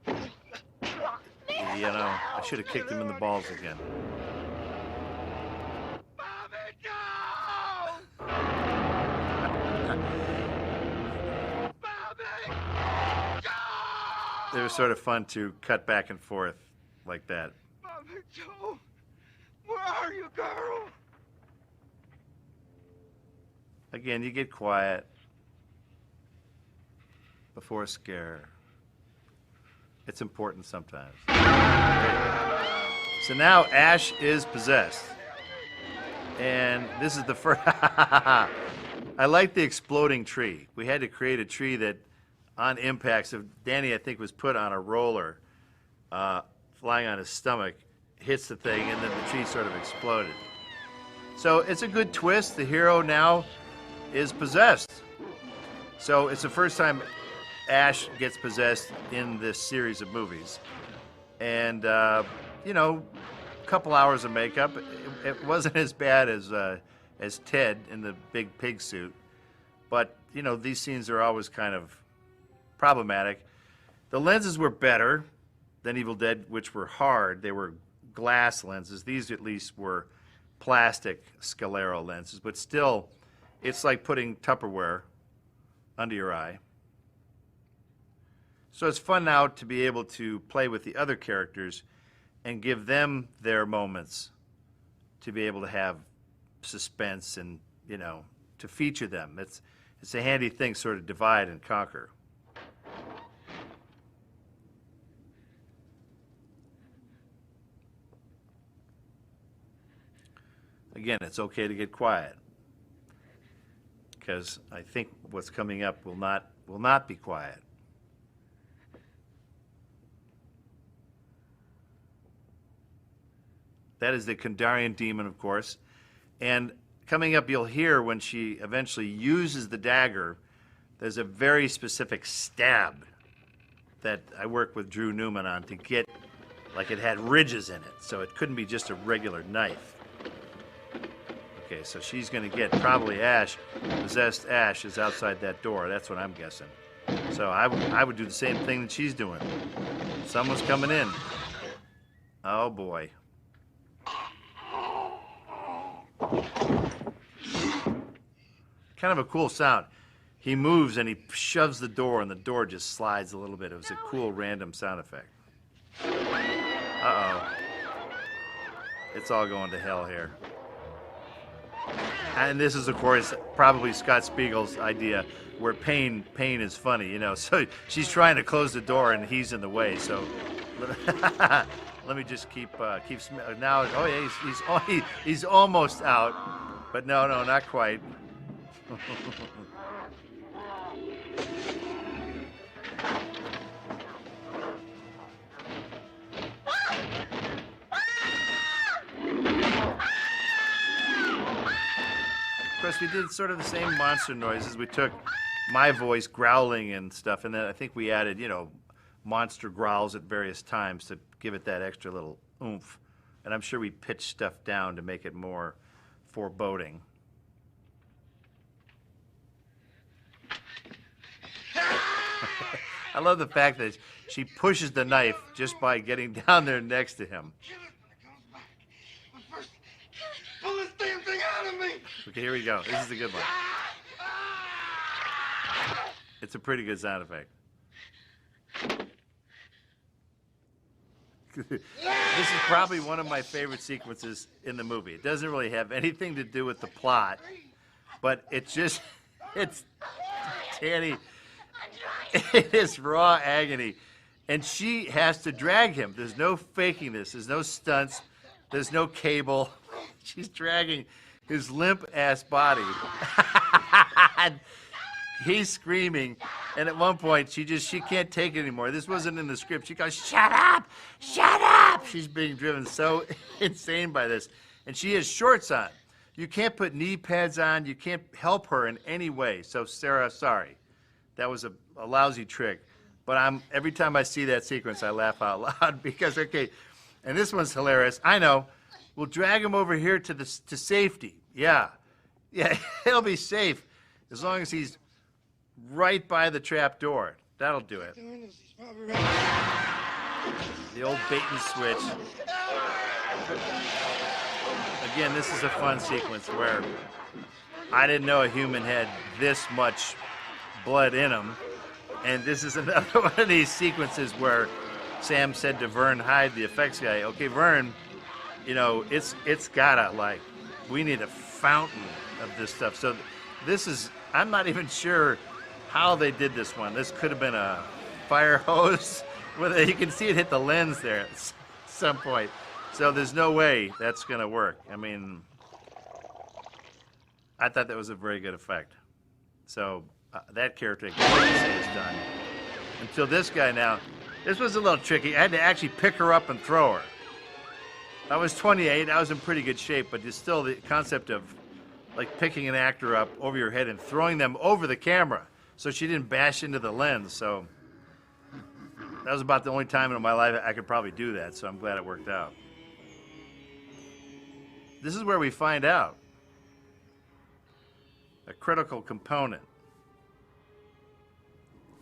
S1: You know, I should have kicked him in the balls again.
S2: Father Joe! Father Joe!
S1: It was sort of fun to cut back and forth like that.
S2: Father Joe! Where are you, girl?
S1: Again, you get quiet before a scare. It's important sometimes. So now Ash is possessed. And this is the first. I like the exploding tree. We had to create a tree that, on impact, so Danny, I think, was put on a roller, flying on his stomach, hits the thing, and then the tree sort of exploded. So it's a good twist. The hero now is possessed. So it's the first time Ash gets possessed in this series of movies. And, you know, a couple hours of makeup. It wasn't as bad as Ted in the big pig suit. But, you know, these scenes are always kind of problematic. The lenses were better than Evil Dead, which were hard. They were glass lenses. These, at least, were plastic sclero lenses. But still, it's like putting Tupperware under your eye. So it's fun now to be able to play with the other characters and give them their moments to be able to have suspense and you know, to feature them. It's a handy thing, sort of divide and conquer. Again, it's okay to get quiet, because I think what's coming up will not be quiet. That is the Kandarian demon, of course. And coming up, you'll hear when she eventually uses the dagger, there's a very specific stab that I worked with Drew Newman on to get, like it had ridges in it, so it couldn't be just a regular knife. Okay, so she's going to get probably Ash. Possessed Ash is outside that door. That's what I'm guessing. So I would do the same thing that she's doing. Someone's coming in. Oh, boy. Kind of a cool sound. He moves and he shoves the door, and the door just slides a little bit. It was a cool random sound effect. Uh-oh. It's all going to hell here. And this is, of course, probably Scott Spiegel's idea, where pain is funny, you know. So she's trying to close the door, and he's in the way. So let me just keep now. Oh yeah, he's almost out, but no, not quite. Of course, we did sort of the same monster noises. We took my voice growling and stuff, and then I think we added, you know, monster growls at various times to give it that extra little oomph. And I'm sure we pitched stuff down to make it more foreboding. I love the fact that she pushes the knife just by getting down there next to him.
S2: Pull this damn thing out of me!
S1: Okay, here we go. This is a good one. It's a pretty good sound effect. This is probably one of my favorite sequences in the movie. It doesn't really have anything to do with the plot, but it's Danny, it is raw agony. And she has to drag him. There's no faking this. There's no stunts. There's no cable. She's dragging his limp-ass body. He's screaming, and at one point, she can't take it anymore. This wasn't in the script. She goes, "Shut up! Shut up!" She's being driven so insane by this. And she has shorts on. You can't put knee pads on. You can't help her in any way. So, Sarah, sorry. That was a lousy trick. But every time I see that sequence, I laugh out loud because, okay, and this one's hilarious. I know. We'll drag him over here to safety. Yeah, he'll be safe as long as he's right by the trap door. That'll do it. The old bait and switch. Again, this is a fun sequence where I didn't know a human had this much blood in him. And this is another one of these sequences where Sam said to Vern Hyde, the effects guy, okay, Vern, you know, it's gotta, like, we need a fountain of this stuff. So this is, I'm not even sure how they did this one. This could have been a fire hose. You can see it hit the lens there at some point. So there's no way that's going to work. I mean, I thought that was a very good effect. So that character, I can say, is done. Until this guy now, this was a little tricky. I had to actually pick her up and throw her. I was 28. I was in pretty good shape, but just still the concept of like picking an actor up over your head and throwing them over the camera so she didn't bash into the lens. So that was about the only time in my life I could probably do that, so I'm glad it worked out. This is where we find out a critical component.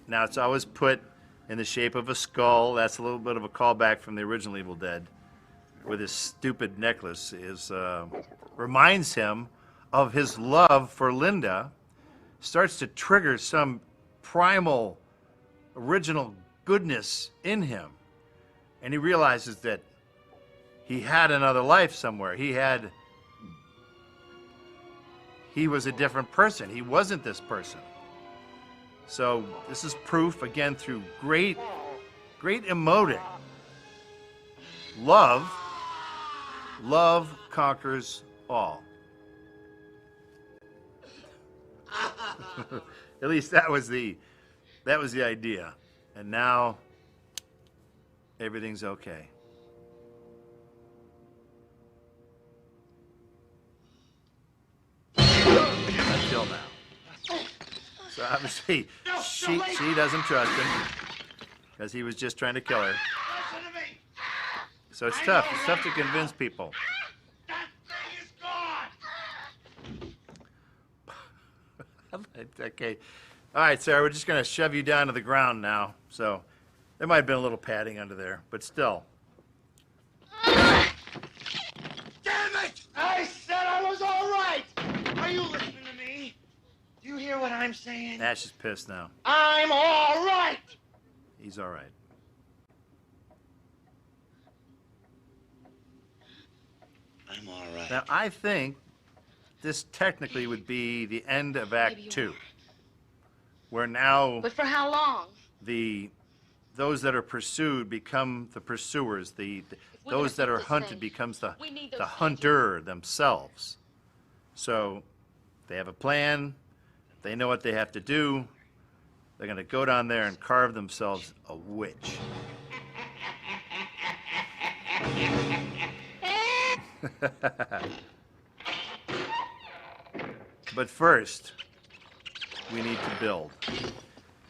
S1: Now, it's always put in the shape of a skull. That's a little bit of a callback from the original Evil Dead, where this stupid necklace reminds him of his love for Linda, starts to trigger some primal, original goodness in him. And he realizes that he had another life somewhere. He had he was a different person. He wasn't this person. So this is proof, again, through great emoting. Love conquers all. At least that was the idea. And now everything's okay. Until now. So obviously she doesn't trust him because he was just trying to kill her. So it's tough. It's tough to convince people.
S2: That thing is gone!
S1: Okay. All right, Sarah, we're just going to shove you down to the ground now. So there might have been a little padding under there, but still.
S2: Damn it! I said I was all right! Are you listening to me? Do you hear what I'm saying?
S1: Ash is pissed now.
S2: I'm all right!
S1: He's all right.
S7: I'm all right.
S1: Now, I think this technically would be the end of Act 2, where now
S4: But for how long?
S1: those that are pursued become the pursuers. Those that are hunted becomes the hunter themselves. So they have a plan. They know what they have to do. They're going to go down there and carve themselves a witch. But first, we need to build.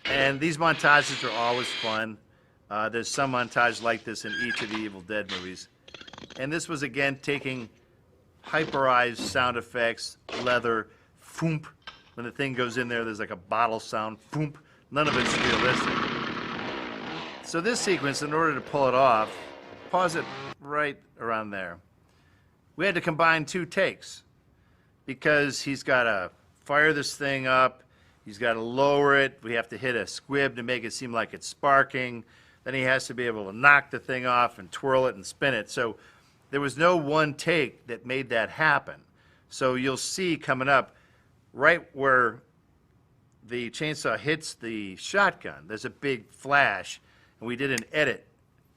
S1: And these montages are always fun. There's some montage like this in each of the Evil Dead movies. And this was, again, taking hyperized sound effects, leather, foomp. When the thing goes in there, there's like a bottle sound, foomp. None of it's realistic. So this sequence, in order to pull it off, pause it right around there. We had to combine 2 takes because he's got to fire this thing up. He's got to lower it. We have to hit a squib to make it seem like it's sparking. Then he has to be able to knock the thing off and twirl it and spin it. So there was no one take that made that happen. So you'll see coming up, right where the chainsaw hits the shotgun, there's a big flash. And we did an edit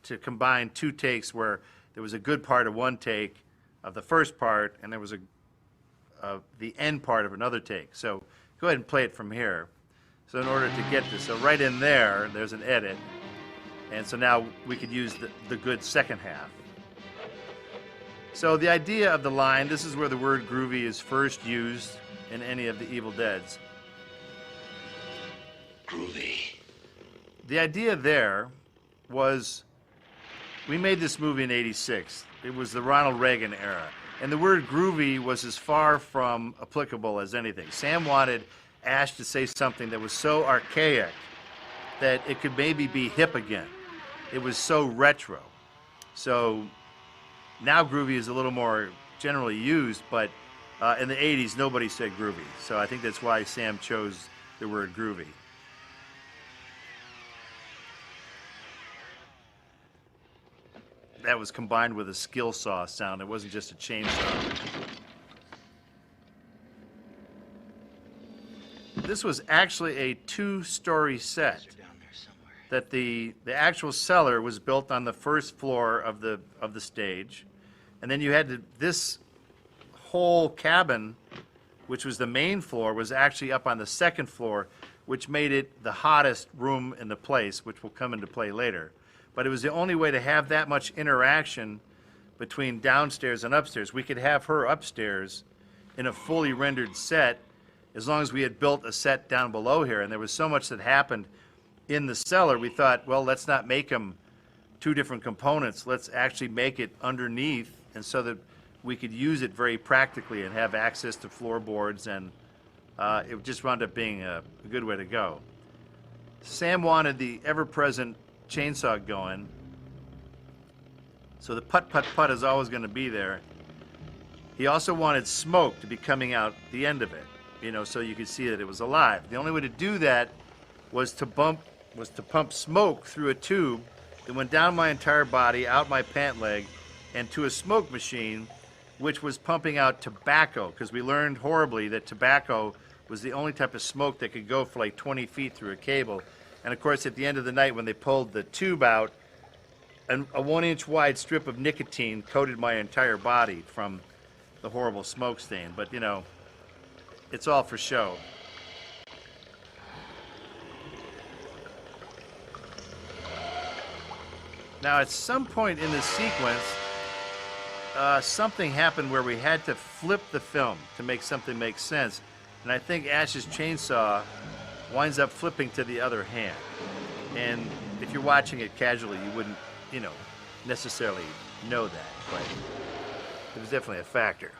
S1: to combine 2 takes where there was a good part of one take of the first part, and there was the end part of another take. So go ahead and play it from here. So in order to get this, so right in there, there's an edit. And so now we could use the good second half. So the idea of the line, this is where the word groovy is first used in any of the Evil Deads.
S7: Groovy.
S1: The idea there was, we made this movie in '86. It was the Ronald Reagan era. And the word groovy was as far from applicable as anything. Sam wanted Ash to say something that was so archaic that it could maybe be hip again. It was so retro. So now groovy is a little more generally used, but in the 80s, nobody said groovy. So I think that's why Sam chose the word groovy. That was combined with a skill saw sound. It wasn't just a chainsaw. This was actually a 2-story set. That the actual cellar was built on the first floor of the stage, and then you had this whole cabin, which was the main floor, was actually up on the second floor, which made it the hottest room in the place, which will come into play later. But it was the only way to have that much interaction between downstairs and upstairs. We could have her upstairs in a fully rendered set as long as we had built a set down below here. And there was so much that happened in the cellar, we thought, well, let's not make them 2 different components. Let's actually make it underneath, and so that we could use it very practically and have access to floorboards, and it just wound up being a good way to go. Sam wanted the ever-present chainsaw going, so the putt, putt, putt is always going to be there. He also wanted smoke to be coming out the end of it, you know, so you could see that it was alive. The only way to do that was to pump smoke through a tube that went down my entire body, out my pant leg, and to a smoke machine which was pumping out tobacco, because we learned horribly that tobacco was the only type of smoke that could go for like 20 feet through a cable. And of course, at the end of the night, when they pulled the tube out, a 1-inch wide strip of nicotine coated my entire body from the horrible smoke stain. But, you know, it's all for show. Now, at some point in this sequence, something happened where we had to flip the film to make something make sense. And I think Ash's chainsaw winds up flipping to the other hand. And if you're watching it casually, you wouldn't, you know, necessarily know that, but it was definitely a factor.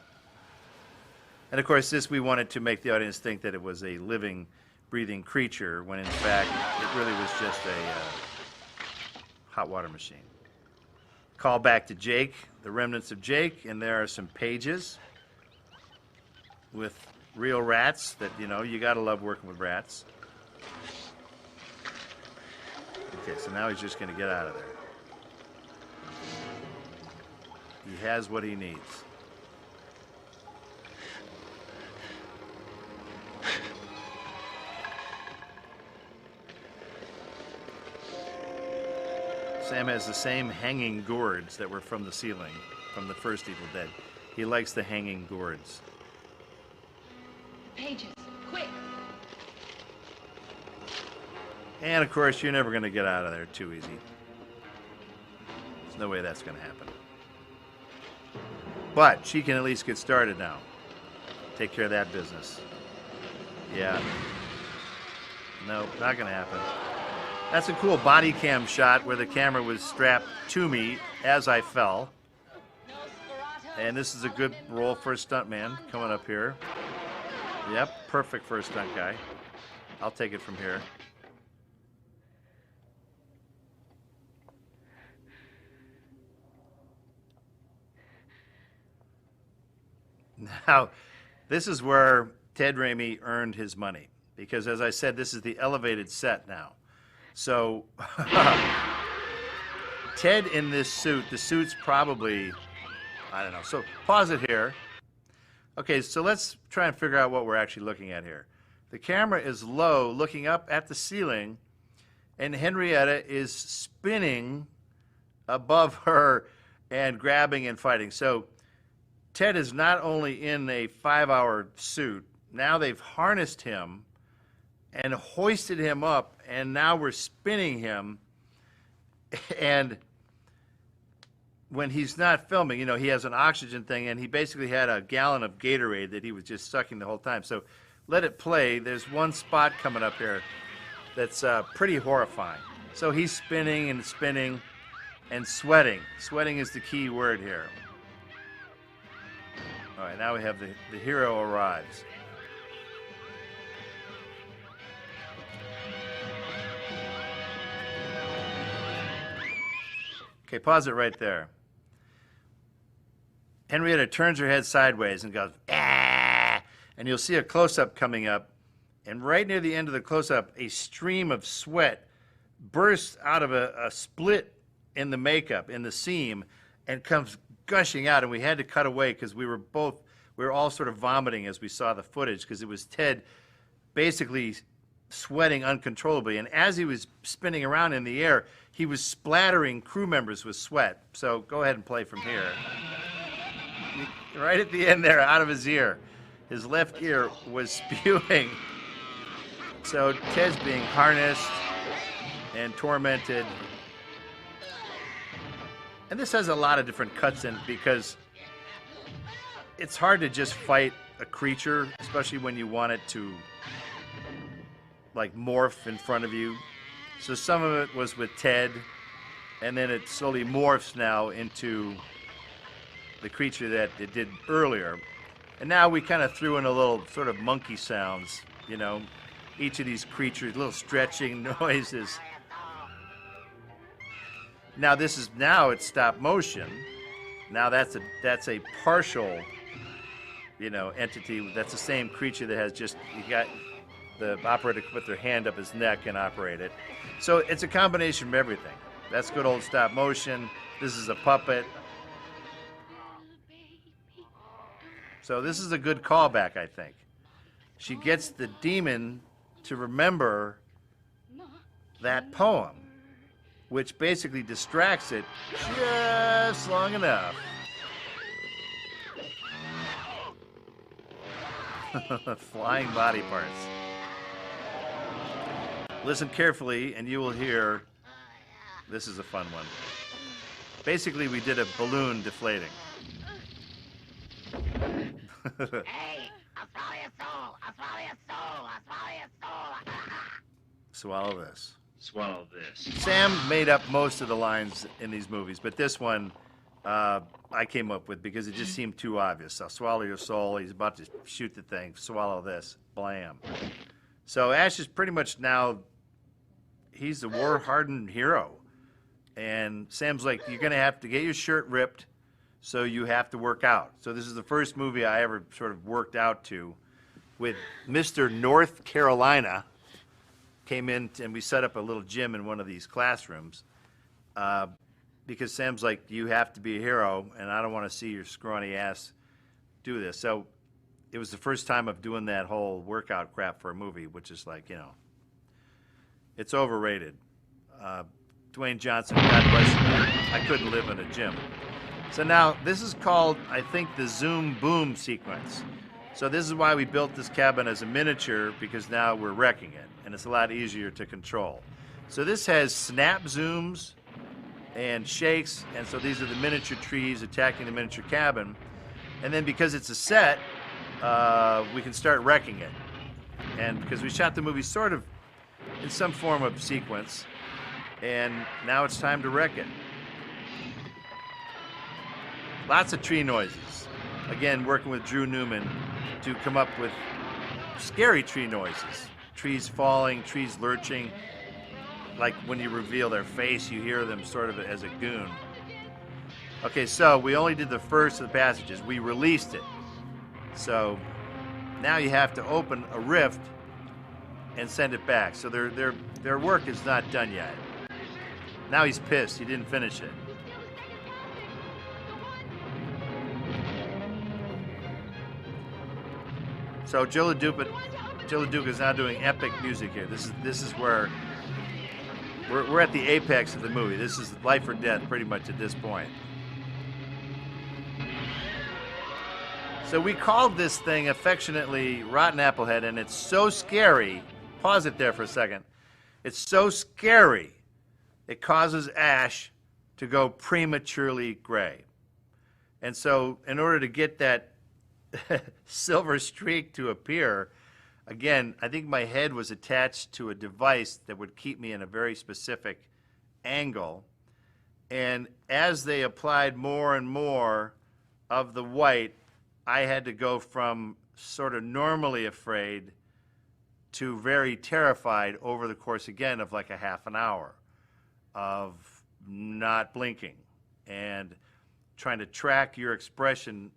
S1: And of course, this we wanted to make the audience think that it was a living, breathing creature, when in fact it really was just a hot water machine. Call back to Jake, the remnants of Jake, and there are some pages with real rats that, you know, you gotta love working with rats. Okay, so now he's just gonna get out of there. He has what he needs. Sam has the same hanging gourds that were from the ceiling, from the first Evil Dead. He likes the hanging gourds.
S8: Pages, quick!
S1: And of course, you're never going to get out of there too easy. There's no way that's going to happen. But she can at least get started now. Take care of that business. Yeah. No, not going to happen. That's a cool body cam shot where the camera was strapped to me as I fell. And this is a good role for a stuntman coming up here. Yep, perfect for a stunt guy. I'll take it from here. Now, this is where Ted Raimi earned his money, because as I said, this is the elevated set now. So, Ted in this suit, the suit's probably, I don't know. So, pause it here. Okay, so let's try and figure out what we're actually looking at here. The camera is low, looking up at the ceiling, and Henrietta is spinning above her and grabbing and fighting. So, Ted is not only in a 5-hour suit, now they've harnessed him and hoisted him up, and now we're spinning him. And when he's not filming, you know, he has an oxygen thing, and he basically had a gallon of Gatorade that he was just sucking the whole time. So let it play. There's one spot coming up here that's pretty horrifying. So he's spinning and spinning and sweating. Sweating is the key word here. All right, now we have the hero arrives. Okay, pause it right there. Henrietta turns her head sideways and goes, ah! And you'll see a close-up coming up. And right near the end of the close-up, a stream of sweat bursts out of a split in the makeup, in the seam, and comes gushing out. And we had to cut away because we were all sort of vomiting as we saw the footage, because it was Ted basically sweating uncontrollably. And as he was spinning around in the air, he was splattering crew members with sweat. So go ahead and play from here. Right at the end there, out of his ear. His left ear was spewing. So Ted's being harnessed and tormented. And this has a lot of different cuts in, because it's hard to just fight a creature, especially when you want it to like morph in front of you. So some of it was with Ted, and then it slowly morphs now into the creature that it did earlier. And now we kind of threw in a little sort of monkey sounds, you know, each of these creatures, little stretching noises. Now it's stop motion. Now that's a partial, you know, entity. That's the same creature that has just, you got the operator put their hand up his neck and operate it. So it's a combination of everything. That's good old stop motion. This is a puppet. So this is a good callback, I think. She gets the demon to remember that poem, which basically distracts it just long enough. Flying body parts. Listen carefully and you will hear, this is a fun one. Basically, we did a balloon deflating.
S3: Hey, I'll swallow your soul. I'll swallow your soul. I'll swallow your soul.
S1: Swallow this.
S10: Swallow this.
S1: Sam made up most of the lines in these movies, but this one I came up with because it just seemed too obvious. I'll swallow your soul. He's about to shoot the thing. Swallow this. Blam. So Ash is pretty much now, he's the war-hardened hero. And Sam's like, you're going to have to get your shirt ripped, so you have to work out. So this is the first movie I ever sort of worked out to with Mr. North Carolina. Came in and we set up a little gym in one of these classrooms because Sam's like, you have to be a hero, and I don't want to see your scrawny ass do this. So it was the first time of doing that whole workout crap for a movie, which is like, you know, it's overrated. Dwayne Johnson, God bless him, I couldn't live in a gym. So now this is called, I think, the zoom boom sequence. So this is why we built this cabin as a miniature, because now we're wrecking it, and it's a lot easier to control. So this has snap zooms and shakes, and so these are the miniature trees attacking the miniature cabin. And then because it's a set, we can start wrecking it. And because we shot the movie sort of in some form of sequence, and now it's time to wreck it. Lots of tree noises. Again, working with Drew Newman to come up with scary tree noises. Trees falling, trees lurching. Like when you reveal their face, you hear them sort of as a goon. Okay, so we only did the first of the passages. We released it. So now you have to open a rift and send it back. So their work is not done yet. Now he's pissed. He didn't finish it. So Joe LaDuca is now doing epic music here. This is where we're at the apex of the movie. This is life or death pretty much at this point. So we called this thing affectionately Rotten Applehead, and it's so scary. Pause it there for a second. It's so scary, it causes Ash to go prematurely gray. And so in order to get that silver streak to appear, again, I think my head was attached to a device that would keep me in a very specific angle. And as they applied more and more of the white, I had to go from sort of normally afraid to very terrified over the course, again, of like a half an hour of not blinking and trying to track your expression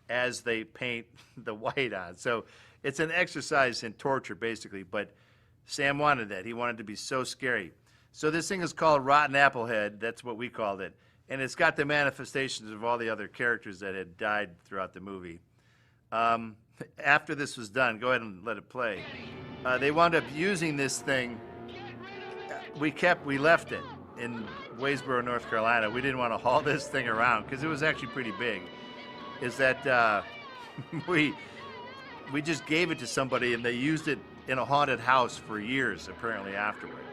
S1: as they paint the white on. So it's an exercise in torture, basically, but Sam wanted that. He wanted it to be so scary. So this thing is called Rotten Applehead. That's what we called it. And it's got the manifestations of all the other characters that had died throughout the movie. After this was done, go ahead and let it play. They wound up using this thing. We left it in Waysboro, North Carolina. We didn't want to haul this thing around because it was actually pretty big. Is that we just gave it to somebody and they used it in a haunted house for years, apparently, afterward.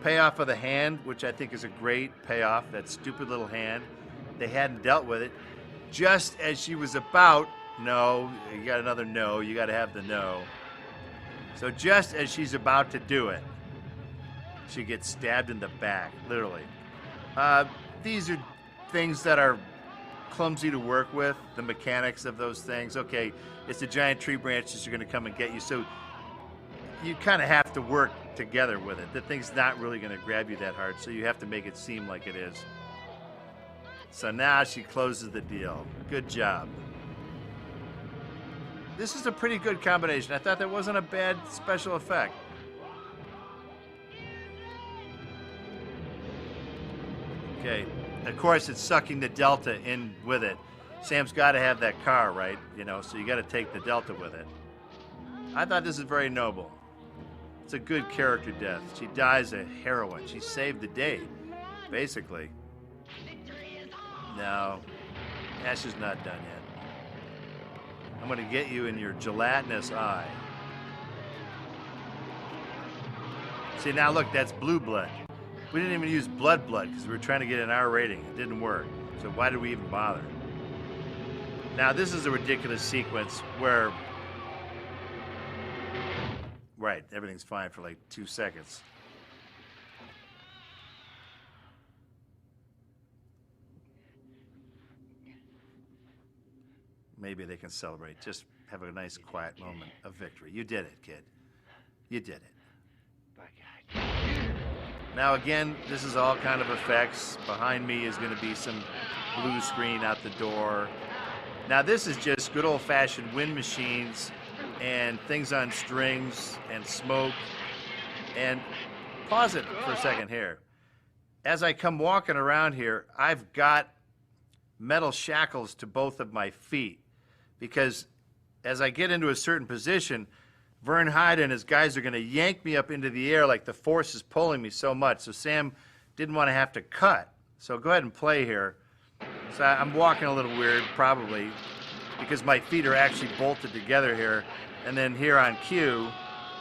S1: Payoff of the hand, which I think is a great payoff, that stupid little hand. They hadn't dealt with it. Just as she was about, no, you got another no, you got to have the no. So just as she's about to do it, she gets stabbed in the back, literally. These are things that are clumsy to work with, the mechanics of those things. Okay, it's the giant tree branches are going to come and get you, so you kind of have to work together with it. The thing's not really going to grab you that hard, so you have to make it seem like it is. So now she closes the deal. Good job. This is a pretty good combination. I thought that wasn't a bad special effect. Okay, of course it's sucking the delta in with it. Sam's got to have that car, right? You know, so you got to take the Delta with it. I thought this is very noble. It's a good character death. She dies a heroine. She saved the day, basically. No, Ash is not done yet. I'm going to get you in your gelatinous eye. See, now look, that's blue blood. We didn't even use blood because we were trying to get an R rating. It didn't work. So why did we even bother? Now, this is a ridiculous sequence where... Right, everything's fine for like 2 seconds. Maybe they can celebrate. Just have a nice, quiet moment of victory. You did it, kid. You did it. Now again, this is all kind of effects. Behind me is going to be some blue screen out the door. Now this is just good old-fashioned wind machines and things on strings and smoke. And pause it for a second here. As I come walking around here, I've got metal shackles to both of my feet because as I get into a certain position, Vern Hyde and his guys are going to yank me up into the air like the force is pulling me so much. So Sam didn't want to have to cut. So go ahead and play here. So I'm walking a little weird, probably, because my feet are actually bolted together here. And then here on cue,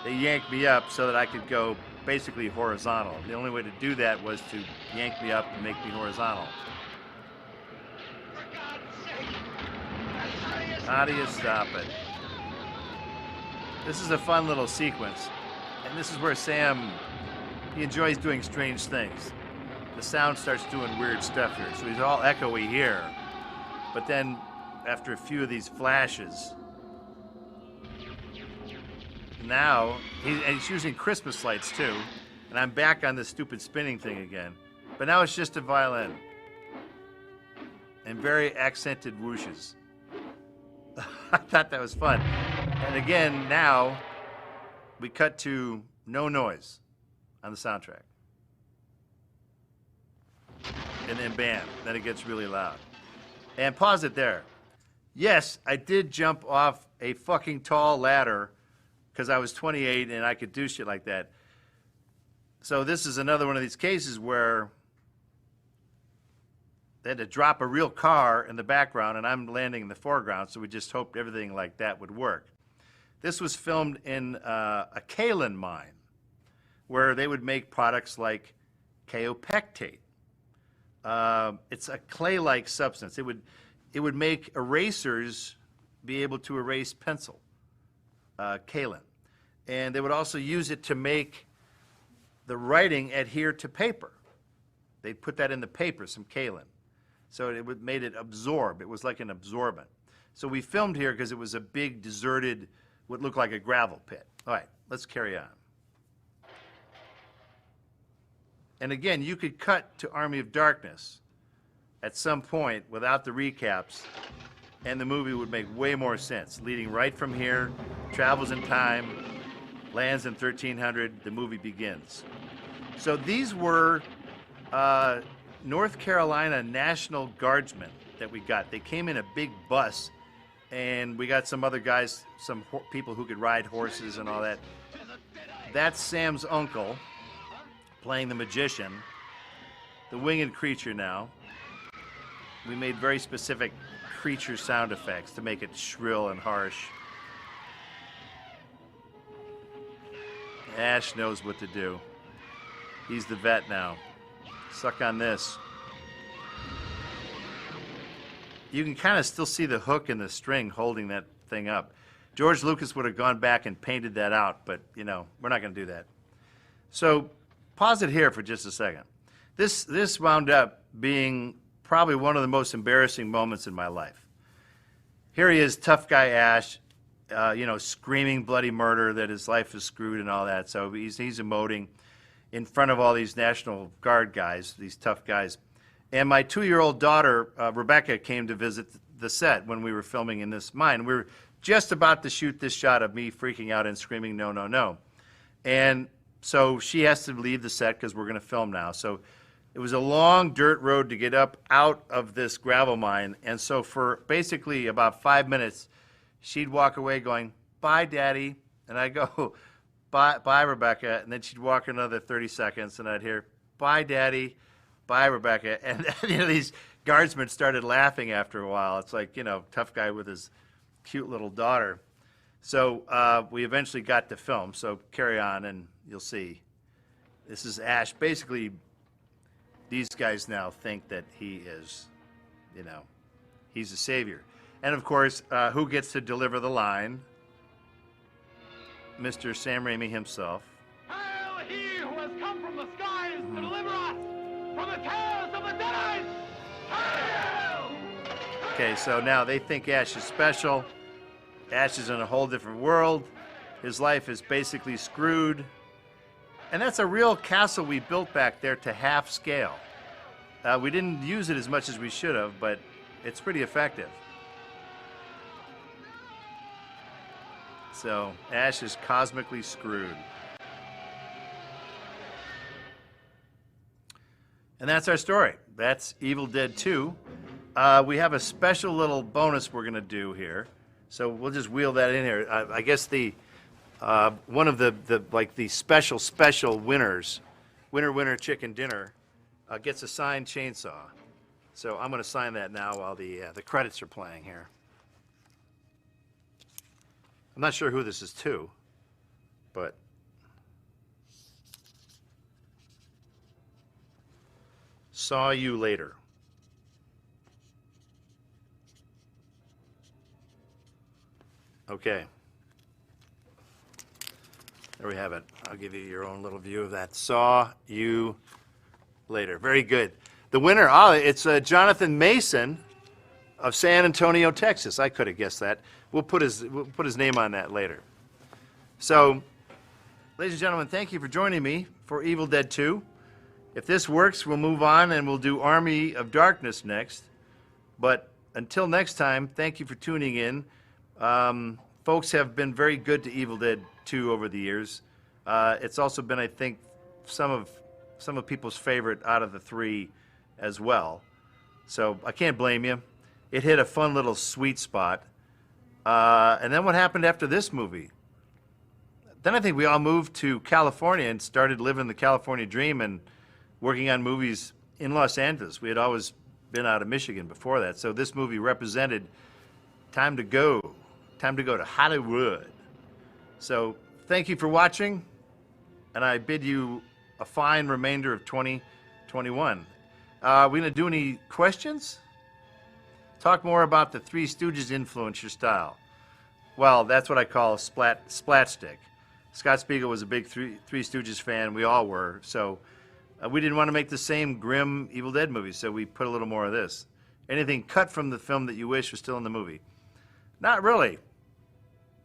S1: they yanked me up so that I could go basically horizontal. The only way to do that was to yank me up and make me horizontal. How do you stop it? This is a fun little sequence. And this is where Sam, he enjoys doing strange things. The sound starts doing weird stuff here. So he's all echoey here. But then after a few of these flashes, now, he's using Christmas lights too. And I'm back on this stupid spinning thing again. But now it's just a violin. And very accented whooshes. I thought that was fun. And again, now, we cut to no noise on the soundtrack. And then bam, then it gets really loud. And pause it there. Yes, I did jump off a fucking tall ladder because I was 28 and I could do shit like that. So this is another one of these cases where they had to drop a real car in the background and I'm landing in the foreground, so we just hoped everything like that would work. This was filmed in a kaolin mine where they would make products like kaopectate. It's a clay-like substance. It would make erasers be able to erase pencil, kaolin. And they would also use it to make the writing adhere to paper. They'd put that in the paper, some kaolin. So it made it absorb. It was like an absorbent. So we filmed here because it was a big, deserted, what looked like a gravel pit. All right, let's carry on. And again, you could cut to Army of Darkness at some point without the recaps, and the movie would make way more sense. Leading right from here, travels in time, lands in 1300, the movie begins. So these were North Carolina National Guardsmen that we got. They came in a big bus, and we got some other guys, some people who could ride horses and all that. That's Sam's uncle playing the magician, the winged creature now. We made very specific creature sound effects to make it shrill and harsh. Ash knows what to do. He's the vet now. Suck on this. You can kind of still see the hook and the string holding that thing up. George Lucas would have gone back and painted that out, but, you know, we're not going to do that. So pause it here for just a second. This wound up being probably one of the most embarrassing moments in my life. Here he is, tough guy Ash, you know, screaming bloody murder that his life is screwed and all that. So he's emoting in front of all these National Guard guys, these tough guys. And my 2-year-old daughter, Rebecca, came to visit the set when we were filming in this mine. We were just about to shoot this shot of me freaking out and screaming, no, no, no. And so she has to leave the set because we're going to film now. So It was a long dirt road to get up out of this gravel mine. And so for basically about 5 minutes, she'd walk away going, "Bye, Daddy." And I'd go, bye, Rebecca. And then she'd walk another 30 seconds, and I'd hear, "Bye, Daddy. Bye, Rebecca." And these guardsmen started laughing after a while. It's like, tough guy with his cute little daughter. So we eventually got to film. So carry on, and you'll see. This is Ash. Basically, these guys now think that he is, he's a savior. And of course, who gets to deliver the line? Mr. Sam Raimi himself.
S2: Hail he who has come from the skies to deliver us from the terrors of the Deadites! Hail!
S1: Okay, so now they think Ash is special. Ash is in a whole different world. His life is basically screwed. And that's a real castle we built back there to half scale. We didn't use it as much as we should have, but it's pretty effective. So Ash is cosmically screwed. And that's our story. That's Evil Dead 2. We have a special little bonus we're going to do here. So we'll just wheel that in here. I guess one of the special winners, winner chicken dinner, gets a signed chainsaw. So I'm going to sign that now while the credits are playing here. I'm not sure who this is to, but saw you later. Okay. There we have it. I'll give you your own little view of that. Saw you later. Very good. The winner, it's Jonathan Mason of San Antonio, Texas. I could have guessed that. We'll put his name on that later. So, ladies and gentlemen, thank you for joining me for Evil Dead 2. If this works, we'll move on and we'll do Army of Darkness next. But until next time, thank you for tuning in. Folks have been very good to Evil Dead 2 over the years. It's also been, I think, some of people's favorite out of the three as well. So I can't blame you. It hit a fun little sweet spot. And then what happened after this movie? Then I think we all moved to California and started living the California dream and working on movies in Los Angeles. We had always been out of Michigan before that. So this movie represented time to go to Hollywood. So thank you for watching, and I bid you a fine remainder of 2021. Are we going to do any questions? Talk more about the Three Stooges influence your style. Well, that's what I call a splat stick. Scott Spiegel was a big Three Stooges fan. We all were. So we didn't want to make the same grim Evil Dead movies, so we put a little more of this. Anything cut from the film that you wish was still in the movie? Not really.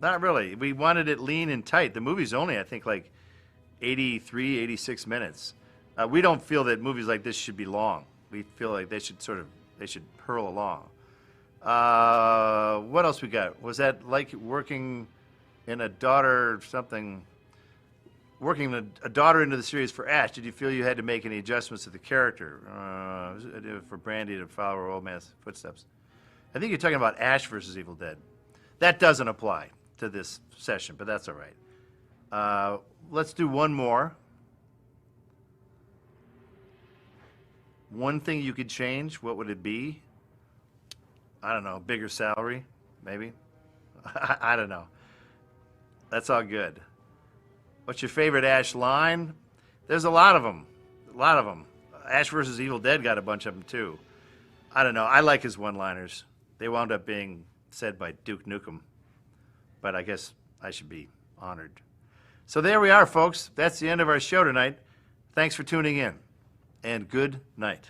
S1: Not really. We wanted it lean and tight. The movie's only, I think, like 83, 86 minutes. We don't feel that movies like this should be long. We feel like they should hurl along. What else we got? Was that like working in a daughter something? Working a daughter into the series for Ash, did you feel you had to make any adjustments to the character for Brandy to follow her old man's footsteps? I think you're talking about Ash versus Evil Dead. That doesn't apply to this session, but that's all right. Let's do one more. One thing you could change, what would it be? I don't know, bigger salary, maybe? I don't know. That's all good. What's your favorite Ash line? There's a lot of them. A lot of them. Ash versus Evil Dead got a bunch of them, too. I don't know. I like his one-liners. They wound up being said by Duke Nukem. But I guess I should be honored. So there we are, folks. That's the end of our show tonight. Thanks for tuning in. And good night.